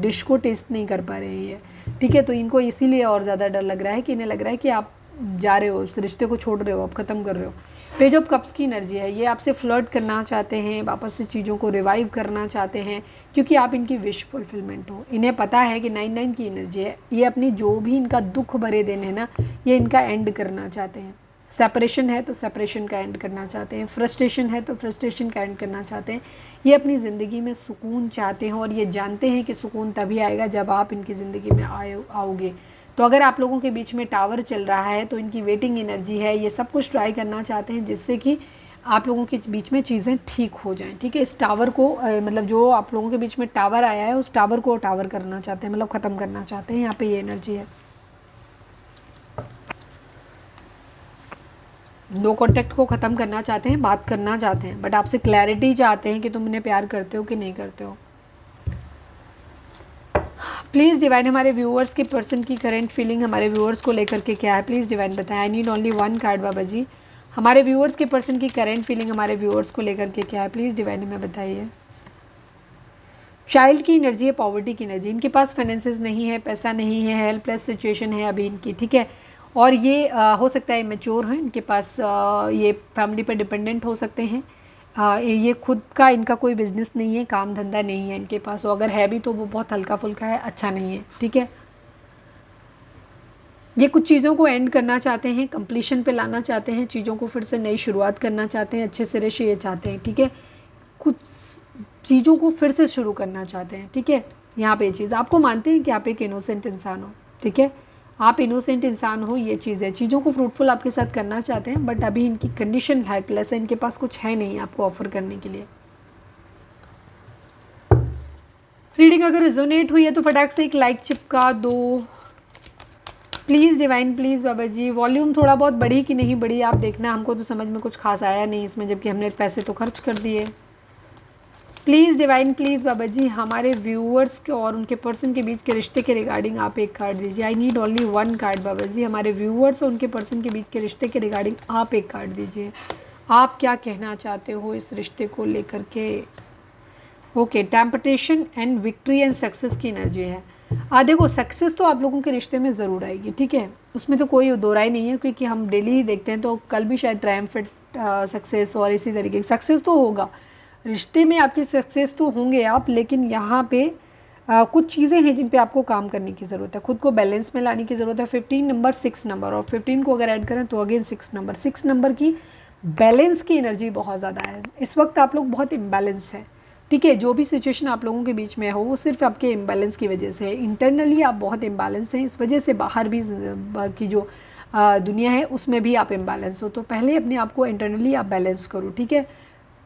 डिश को टेस्ट नहीं कर पा रहे हैं ये, ठीक है। तो इनको इसीलिए और ज़्यादा डर लग रहा है कि इन्हें लग रहा है कि आप जा रहे हो, इस रिश्ते को छोड़ रहे हो, आप ख़त्म कर रहे हो। पेज ऑफ कप्स की एनर्जी है, ये आपसे फ्लर्ट करना चाहते हैं, वापस से चीज़ों को रिवाइव करना चाहते हैं, क्योंकि आप इनकी विश फुलफिलमेंट हो। इन्हें पता है कि 9 की एनर्जी है, ये अपनी जो भी इनका दुख भरे दिन है ना, ये इनका एंड करना चाहते हैं। सेपरेशन है तो सेपरेशन का एंड करना चाहते हैं, फ्रस्ट्रेशन है तो फ्रस्ट्रेशन का एंड करना चाहते हैं। ये अपनी ज़िंदगी में सुकून चाहते हैं और ये जानते हैं कि सुकून तभी आएगा जब आप इनकी ज़िंदगी में आओगे। तो अगर आप लोगों के बीच में टावर चल रहा है तो इनकी वेटिंग एनर्जी है, ये सब कुछ ट्राई करना चाहते हैं जिससे कि आप लोगों के बीच में चीज़ें ठीक हो जाएं। ठीक है, इस टावर को मतलब जो आप लोगों के बीच में टावर आया है उस टावर को टावर करना चाहते हैं, मतलब ख़त्म करना चाहते हैं। यहाँ पे ये एनर्जी है। नो कॉन्टैक्ट को ख़त्म करना चाहते हैं, बात करना चाहते हैं, बट आपसे क्लैरिटी चाहते हैं कि तुम उन्हें प्यार करते हो कि नहीं करते हो। प्लीज़ डिवाइन हमारे व्यूअर्स के पर्सन की करंट फीलिंग हमारे व्यूअर्स को लेकर के क्या है, प्लीज़ डिवाइन बताएं। आई नीड ओनली 1 कार्ड बाबा जी। हमारे व्यूअर्स के पर्सन की करंट फीलिंग हमारे व्यूअर्स को लेकर के क्या है, प्लीज़ डिवाइन हमें बताइए। चाइल्ड की एनर्जी है, पॉवर्टी की एनर्जी, इनके पास फाइनेंसेस नहीं है, पैसा नहीं है, हेल्पलेस सिचुएशन है अभी इनकी। ठीक है, और ये हो सकता है मैच्योर हैं, इनके पास ये फैमिली पर डिपेंडेंट हो सकते हैं। ये खुद का इनका कोई बिजनेस नहीं है, काम धंधा नहीं है इनके पास, और अगर है भी तो वो बहुत हल्का फुल्का है, अच्छा नहीं है। ठीक है, ये कुछ चीज़ों को एंड करना चाहते हैं, कंप्लीशन पे लाना चाहते हैं, चीज़ों को फिर से नई शुरुआत करना चाहते हैं, अच्छे सिरे से ये चाहते हैं। ठीक है, कुछ चीज़ों को फिर से शुरू करना चाहते हैं। ठीक है, यहाँ पे ये चीज़ आपको मानते हैं कि आप एक इनोसेंट इंसान हो। ठीक है, आप इनोसेंट इंसान हो, ये चीज़ है। चीज़ों को फ्रूटफुल आपके साथ करना चाहते हैं, बट अभी इनकी कंडीशन हेल्पलेस है, इनके पास कुछ है नहीं आपको ऑफर करने के लिए। रीडिंग अगर रिजोनेट हुई है तो फटाक से एक लाइक चिपका दो please divine, please Baba ji. Volume थोड़ा बहुत बढ़ी कि नहीं बढ़ी आप देखना, हमको तो समझ में कुछ खास आया नहीं इसमें, जबकि हमने पैसे तो खर्च कर दिए। प्लीज़ डिवाइन, प्लीज़ बाबा जी, हमारे व्यूअर्स के और उनके पर्सन के बीच के रिश्ते के रिगार्डिंग आप एक कार्ड दीजिए। आई नीड ओनली 1 कार्ड बाबा जी। हमारे व्यूअर्स और उनके पर्सन के बीच के रिश्ते के रिगार्डिंग आप एक कार्ड दीजिए। आप क्या कहना चाहते हो इस रिश्ते को लेकर के। Okay, temptation and victory and success की एनर्जी है। देखो, सक्सेस तो आप लोगों के रिश्ते में ज़रूर आएगी। ठीक है, उसमें तो कोई दो राय नहीं है, क्योंकि हम डेली ही देखते हैं, तो कल भी शायद ट्रायम्फेंट सक्सेस और इसी तरीके की सक्सेस तो होगा रिश्ते में, आपकी सक्सेस तो होंगे आप। लेकिन यहाँ पे कुछ चीज़ें हैं जिन पे आपको काम करने की ज़रूरत है, खुद को बैलेंस में लाने की ज़रूरत है। 15 नंबर, 6 नंबर, और 15 को अगर ऐड करें तो अगेन 6 नंबर की बैलेंस की एनर्जी बहुत ज़्यादा है। इस वक्त आप लोग बहुत इम्बैलेंस हैं। ठीक है, जो भी सिचुएशन आप लोगों के बीच में हो वो सिर्फ आपके इम्बैलेंस की वजह से है। इंटरनली आप बहुत इम्बैलेंस हैं, इस वजह से बाहर भी की जो दुनिया है उसमें भी आप इम्बैलेंस हो। तो पहले अपने आप को इंटरनली आप बैलेंस करो। ठीक है,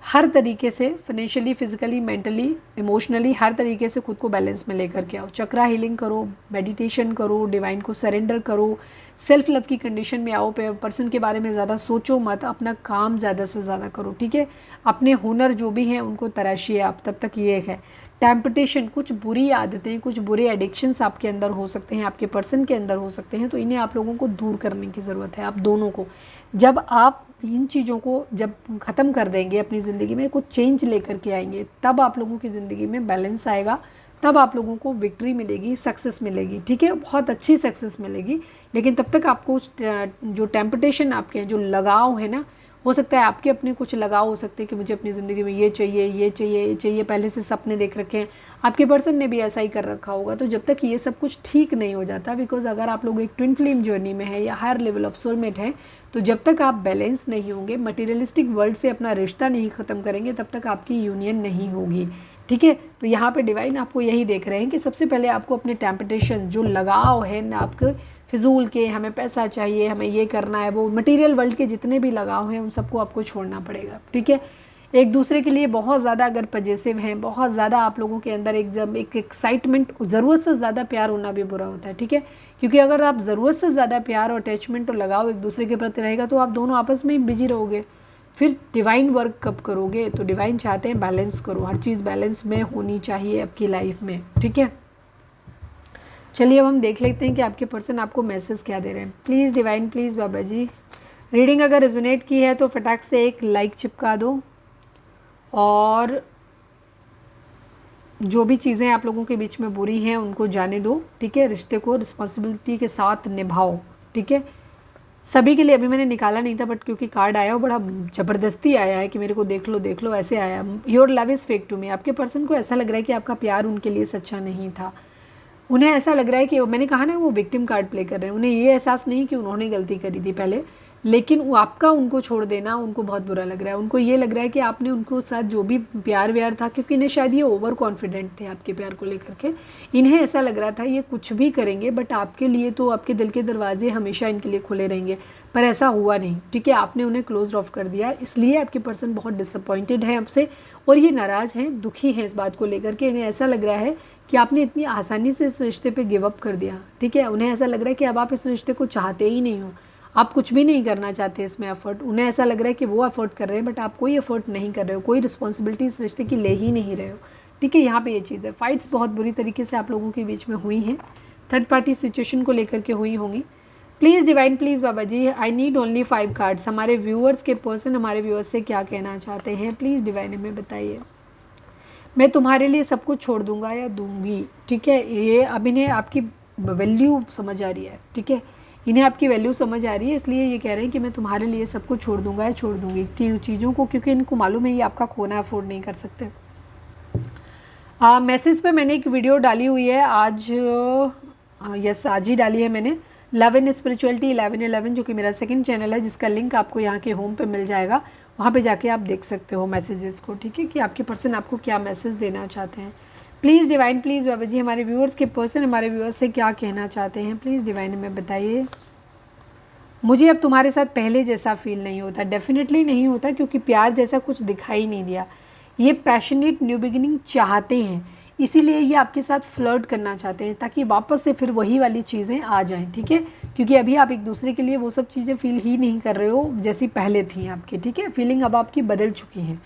हर तरीके से फाइनेंशियली, फिजिकली, मेंटली, इमोशनली, हर तरीके से खुद को बैलेंस में लेकर के आओ। चक्रा हीलिंग करो, मेडिटेशन करो, डिवाइन को सरेंडर करो, सेल्फ लव की कंडीशन में आओ। पर्सन के बारे में ज़्यादा सोचो मत, अपना काम ज़्यादा से ज़्यादा करो। ठीक है, अपने हुनर जो भी हैं उनको तराशिए आप, तब तक ये है। टेम्पटेशन, कुछ बुरी आदतें, कुछ बुरे एडिक्शंस आपके अंदर हो सकते हैं, आपके पर्सन के अंदर हो सकते हैं, तो इन्हें आप लोगों को दूर करने की ज़रूरत है, आप दोनों को। जब आप इन चीज़ों को जब ख़त्म कर देंगे अपनी ज़िंदगी में, कुछ चेंज लेकर के आएंगे, तब आप लोगों की ज़िंदगी में बैलेंस आएगा, तब आप लोगों को विक्ट्री मिलेगी, सक्सेस मिलेगी। ठीक है, बहुत अच्छी सक्सेस मिलेगी। लेकिन तब तक आपको जो टेम्पटेशन आपके हैं, जो लगाव है ना, हो सकता है आपके अपने कुछ लगाव हो सकते हैं कि मुझे अपनी ज़िंदगी में ये चाहिए, ये चाहिए, ये चाहिए, पहले से सपने देख रखे हैं, आपके पर्सन ने भी ऐसा ही कर रखा होगा। तो जब तक ये सब कुछ ठीक नहीं हो जाता, बिकॉज अगर आप लोग एक ट्विन फ्लेम जर्नी में है या हायर लेवल ऑफ सोलमेट है, तो जब तक आप बैलेंस नहीं होंगे, मटीरियलिस्टिक वर्ल्ड से अपना रिश्ता नहीं ख़त्म करेंगे, तब तक आपकी यूनियन नहीं होगी। ठीक है, तो यहाँ पे डिवाइन आपको यही देख रहे हैं कि सबसे पहले आपको अपने टेम्पटेशन, जो लगाव है ना आपके फिजूल के, हमें पैसा चाहिए, हमें ये करना है, वो मटेरियल वर्ल्ड के जितने भी लगाव हैं उन सबको आपको छोड़ना पड़ेगा। ठीक है, एक दूसरे के लिए बहुत ज़्यादा अगर पजेसिव हैं, बहुत ज़्यादा आप लोगों के अंदर एक एक्साइटमेंट, ज़रूरत से ज़्यादा प्यार होना भी बुरा होता है। ठीक है, क्योंकि अगर आप ज़रूरत से ज़्यादा प्यार और अटैचमेंट और लगाव एक दूसरे के प्रति रहेगा तो आप दोनों आपस में ही बिजी रहोगे, फिर डिवाइन वर्क कब करोगे। तो डिवाइन चाहते हैं बैलेंस करो, हर चीज़ बैलेंस में होनी चाहिए आपकी लाइफ में। ठीक है, चलिए अब हम देख लेते हैं कि आपके पर्सन आपको मैसेज क्या दे रहे हैं। Please divine, please Baba ji. Reading अगर रेजोनेट की है तो फटाक से एक लाइक चिपका दो, और जो भी चीज़ें आप लोगों के बीच में बुरी हैं उनको जाने दो, ठीक है। रिश्ते को रिस्पॉन्सिबिलिटी के साथ निभाओ, ठीक है। सभी के लिए अभी मैंने निकाला नहीं था, बट क्योंकि कार्ड आया वो बड़ा ज़बरदस्ती आया है कि मेरे को देख लो ऐसे आया। Your love is fake to me. आपके पर्सन को ऐसा लग रहा है कि आपका प्यार उनके लिए सच्चा नहीं था। उन्हें ऐसा लग रहा है कि मैंने कहा ना, वो विक्टिम कार्ड प्ले कर रहे हैं। उन्हें ये एहसास नहीं कि उन्होंने गलती करी थी पहले, लेकिन वो आपका उनको छोड़ देना उनको बहुत बुरा लग रहा है। उनको ये लग रहा है कि आपने उनको साथ जो भी प्यार व्यार था, क्योंकि इन्हें शायद ये ओवर कॉन्फिडेंट थे आपके प्यार को लेकर के। इन्हें ऐसा लग रहा था ये कुछ भी करेंगे बट आपके लिए तो आपके दिल के दरवाजे हमेशा इनके लिए खुले रहेंगे, पर ऐसा हुआ नहीं, ठीक है। आपने उन्हें क्लोज ऑफ कर दिया, इसलिए आपके पर्सन बहुत डिसअपॉइंटेड है आपसे और ये नाराज़ हैं, दुखी हैं इस बात को लेकर के। इन्हें ऐसा लग रहा है कि आपने इतनी आसानी से इस रिश्ते पे गिव अप कर दिया, ठीक है। उन्हें ऐसा लग रहा है कि अब आप इस रिश्ते को चाहते ही नहीं हो, आप कुछ भी नहीं करना चाहते इसमें एफर्ट। उन्हें ऐसा लग रहा है कि वो एफर्ट कर रहे हैं बट आप कोई एफर्ट नहीं कर रहे हो, कोई रिस्पॉन्सिबिलिटी इस रिश्ते की ले ही नहीं रहे हो, ठीक है। यहाँ पे ये चीज़ है। फाइट्स बहुत बुरी तरीके से आप लोगों के बीच में हुई हैं, थर्ड पार्टी सिचुएशन को लेकर के हुई होंगी। Please divine, please Baba ji, I need only 5 cards. हमारे व्यूअर्स के पर्सन हमारे व्यूअर्स से क्या कहना चाहते हैं, प्लीज़ डिवाइन हमें बताइए। मैं तुम्हारे लिए सब कुछ छोड़ दूंगा या दूंगी, ठीक है। ये अब इन्हें आपकी वैल्यू समझ आ रही है, ठीक है। इन्हें आपकी वैल्यू समझ आ रही है, इसलिए ये कह रहे हैं कि मैं तुम्हारे लिए सब कुछ छोड़ दूंगा या छोड़ दूंगी चीज़ों को, क्योंकि इनको मालूम है ये आपका खोना अफोर्ड नहीं कर सकते। मैसेज पे मैंने एक वीडियो डाली हुई है आज, यस आज ही डाली है मैंने, लव एंड स्पिरिचुअलिटी 1111, जो कि मेरा सेकंड चैनल है, जिसका लिंक आपको यहाँ के होम पे मिल जाएगा। वहाँ पे जाके आप देख सकते हो मैसेजेस को, ठीक है, कि आपके पर्सन आपको क्या मैसेज देना चाहते हैं। प्लीज़ डिवाइन, प्लीज़ बाबा जी, हमारे व्यूअर्स के पर्सन हमारे व्यूअर्स से क्या कहना चाहते हैं, प्लीज़ डिवाइन हमें बताइए। मुझे अब तुम्हारे साथ पहले जैसा फील नहीं होता, डेफिनेटली नहीं होता, क्योंकि प्यार जैसा कुछ दिखाई नहीं दिया। ये पैशनेट न्यू बिगिनिंग चाहते हैं, इसीलिए ये आपके साथ फ्लर्ट करना चाहते हैं, ताकि वापस से फिर वही वाली चीज़ें आ जाएं, ठीक है। क्योंकि अभी आप एक दूसरे के लिए वो सब चीज़ें फील ही नहीं कर रहे हो जैसी पहले थी आपकी, ठीक है। फीलिंग अब आपकी बदल चुकी हैं।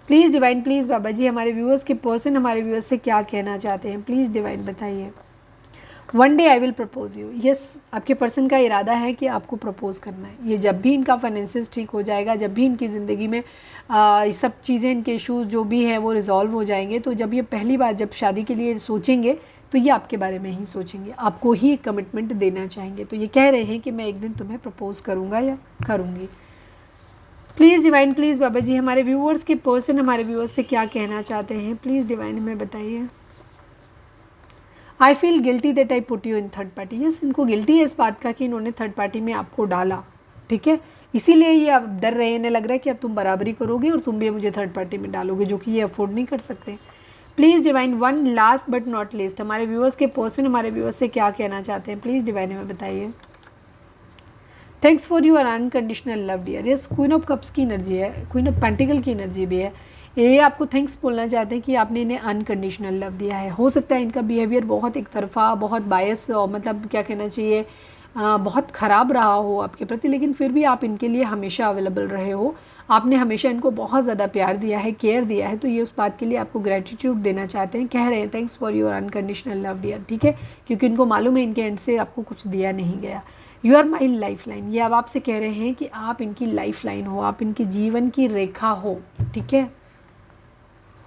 प्लीज़ डिवाइन, प्लीज़ बाबा जी, हमारे व्यूअर्स के पर्सन हमारे व्यूअर्स से क्या कहना चाहते हैं, प्लीज़ डिवाइन बताइए। One day I will propose you. Yes, आपके पर्सन का इरादा है कि आपको प्रपोज करना है। ये जब भी इनका फाइनेंसिस ठीक हो जाएगा, जब भी इनकी ज़िंदगी में सब चीज़ें, इनके इशूज़ जो भी हैं वो रिजॉल्व हो जाएंगे, तो जब ये पहली बार जब शादी के लिए सोचेंगे तो ये आपके बारे में ही सोचेंगे, आपको ही एक कमिटमेंट देना चाहेंगे। तो ये कह रहे हैं कि मैं एक दिन तुम्हें प्रपोज करूँगा या करूँगी। प्लीज़ डिवाइन, प्लीज़ बाबा जी, हमारे व्यूअर्स के पर्सन हमारे व्यूअर्स से क्या कहना चाहते हैं, प्लीज़ डिवाइन हमें बताइए। I feel guilty that I put you in third party. Yes, इनको गिल्टी है इस बात का कि इन्होंने थर्ड पार्टी में आपको डाला, ठीक है। इसीलिए ये अब डर रहे हैं, इन्हें लग रहा है कि अब तुम बराबरी करोगे और तुम भी मुझे थर्ड पार्टी में डालोगे, जो कि ये अफोर्ड नहीं कर सकते। Please divine, one last but not least, हमारे व्यूअर्स के पर्सन हमारे व्यूअर्स से क्या कहना चाहते हैं, प्लीज़ डिवाइन हमें बताइए। Thanks for your unconditional love dear. Yes, queen of cups की एनर्जी है, क्वीन ऑफ पेंटिकल की एनर्जी भी है। ये आपको थैंक्स बोलना चाहते हैं कि आपने इन्हें अनकंडीशनल लव दिया है। हो सकता है इनका बिहेवियर बहुत एक तरफा, बहुत बायस, और मतलब क्या कहना चाहिए, बहुत ख़राब रहा हो आपके प्रति, लेकिन फिर भी आप इनके लिए हमेशा अवेलेबल रहे हो। आपने हमेशा इनको बहुत ज़्यादा प्यार दिया है, केयर दिया है, तो ये उस बात के लिए आपको ग्रेटिट्यूड देना चाहते हैं। कह रहे हैं thanks for your unconditional love dear, ठीक है, क्योंकि इनको मालूम है इनके एंड से आपको कुछ दिया नहीं गया। You are my lifeline, ये अब आपसे कह रहे हैं कि आप इनकी लाइफ लाइन हो, आप इनकी जीवन की रेखा हो, ठीक है।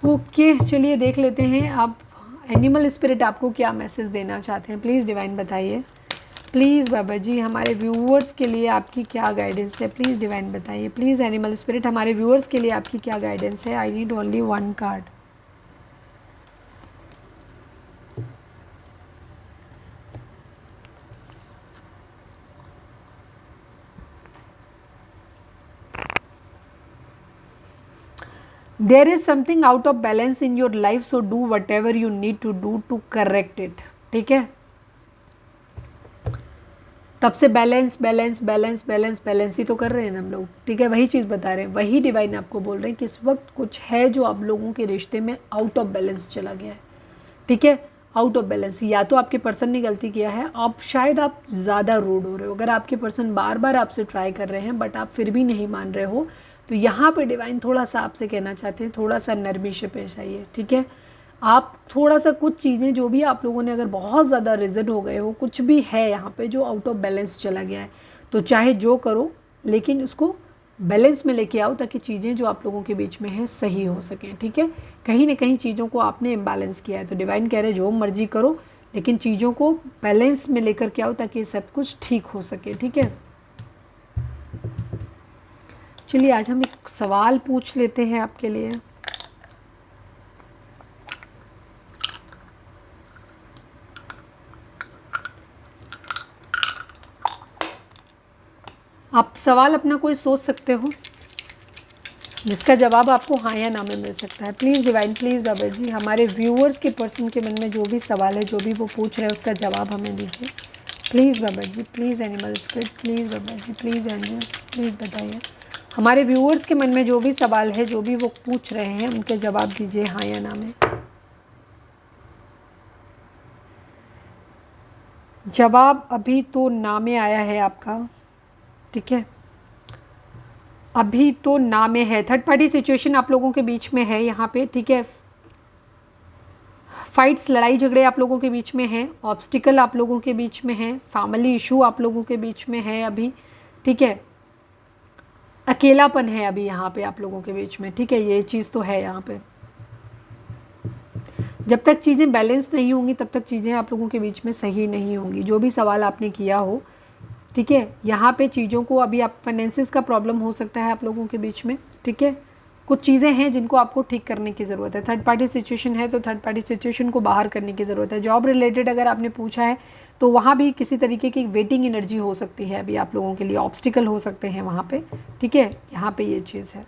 ओके, चलिए देख लेते हैं आप एनिमल स्पिरिट आपको क्या मैसेज देना चाहते हैं, प्लीज़ डिवाइन बताइए। प्लीज़ बाबा जी, हमारे व्यूअर्स के लिए आपकी क्या गाइडेंस है, प्लीज़ डिवाइन बताइए। प्लीज़ एनिमल स्पिरिट, हमारे व्यूअर्स के लिए आपकी क्या गाइडेंस है। I need only one card. There is something out of balance in your life, so do whatever you need to do to correct it, ठीक है। तब से balance balance balance balance balance ही तो कर रहे हैं हम लोग, ठीक है, वही चीज़ बता रहे हैं, वही डिवाइन आपको बोल रहे हैं कि इस वक्त कुछ है जो आप लोगों के रिश्ते में आउट ऑफ बैलेंस चला गया है, ठीक है। आउट ऑफ बैलेंस, या तो आपके पर्सन ने गलती किया है, आप शायद आप ज़्यादा रूड हो रहे हो। अगर आपके पर्सन बार बार आपसे ट्राई कर रहे हैं बट आप फिर भी नहीं मान रहे हो, तो यहाँ पे डिवाइन थोड़ा सा आपसे कहना चाहते हैं, थोड़ा सा नरमी से पेश आइए, ठीक है। आप थोड़ा सा कुछ चीज़ें जो भी आप लोगों ने अगर बहुत ज़्यादा रिजिड हो गए हो, कुछ भी है यहाँ पे जो आउट ऑफ बैलेंस चला गया है, तो चाहे जो करो लेकिन उसको बैलेंस में लेके आओ ताकि चीज़ें जो आप लोगों के बीच में हैं सही हो सकें, ठीक है। कहीं ना कहीं चीज़ों को आपने इम्बैलेंस किया है, तो डिवाइन कह रहे जो मर्जी करो लेकिन चीज़ों को बैलेंस में लेकर के आओ ताकि सब कुछ ठीक हो सके, ठीक है। चलिए आज हम एक सवाल पूछ लेते हैं आपके लिए। आप सवाल अपना कोई सोच सकते हो जिसका जवाब आपको हाँ या ना में मिल सकता है। प्लीज़ डिवाइन, प्लीज़ बाबा जी, हमारे व्यूअर्स के पर्सन के मन में जो भी सवाल है, जो भी वो पूछ रहे हैं, उसका जवाब हमें दीजिए please Baba ji, please animal spirit, please Baba ji, please angels, please बताइए। हमारे व्यूअर्स के मन में जो भी सवाल है, जो भी वो पूछ रहे हैं, उनके जवाब दीजिए हाँ या ना में। जवाब अभी तो ना में आया है आपका, ठीक है, अभी तो ना में है। थर्ड पार्टी सिचुएशन आप लोगों के बीच में है यहाँ पे, ठीक है। फाइट्स, लड़ाई झगड़े आप लोगों के बीच में हैं, ऑब्स्टिकल आप लोगों के बीच में है, फैमिली इशू आप लोगों के बीच में है अभी, ठीक है। अकेलापन है अभी यहाँ पे आप लोगों के बीच में, ठीक है, ये चीज़ तो है यहाँ पे। जब तक चीज़ें बैलेंस नहीं होंगी तब तक चीज़ें आप लोगों के बीच में सही नहीं होंगी, जो भी सवाल आपने किया हो, ठीक है। यहाँ पे चीज़ों को अभी आप फाइनेंसिस का प्रॉब्लम हो सकता है आप लोगों के बीच में, ठीक है। कुछ चीज़ें हैं जिनको आपको ठीक करने की ज़रूरत है। थर्ड पार्टी सिचुएशन है तो थर्ड पार्टी सिचुएशन को बाहर करने की ज़रूरत है। जॉब रिलेटेड अगर आपने पूछा है तो वहाँ भी किसी तरीके की वेटिंग एनर्जी हो सकती है अभी आप लोगों के लिए, ऑब्स्टिकल हो सकते हैं वहाँ पे, ठीक है। यहाँ पे ये चीज़ है।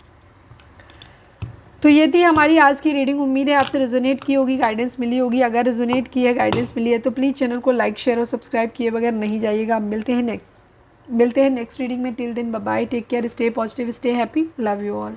तो ये थी हमारी आज की रीडिंग। उम्मीद है आपसे रेजोनेट की होगी, गाइडेंस मिली होगी। अगर रेजोनेट की है, गाइडेंस मिली है तो प्लीज़ चैनल को लाइक, शेयर और सब्सक्राइब किए बगैर नहीं जाइएगा। मिलते हैं नेक्स्ट रीडिंग में। Till then bye bye, take care, stay positive, stay happy, love you all.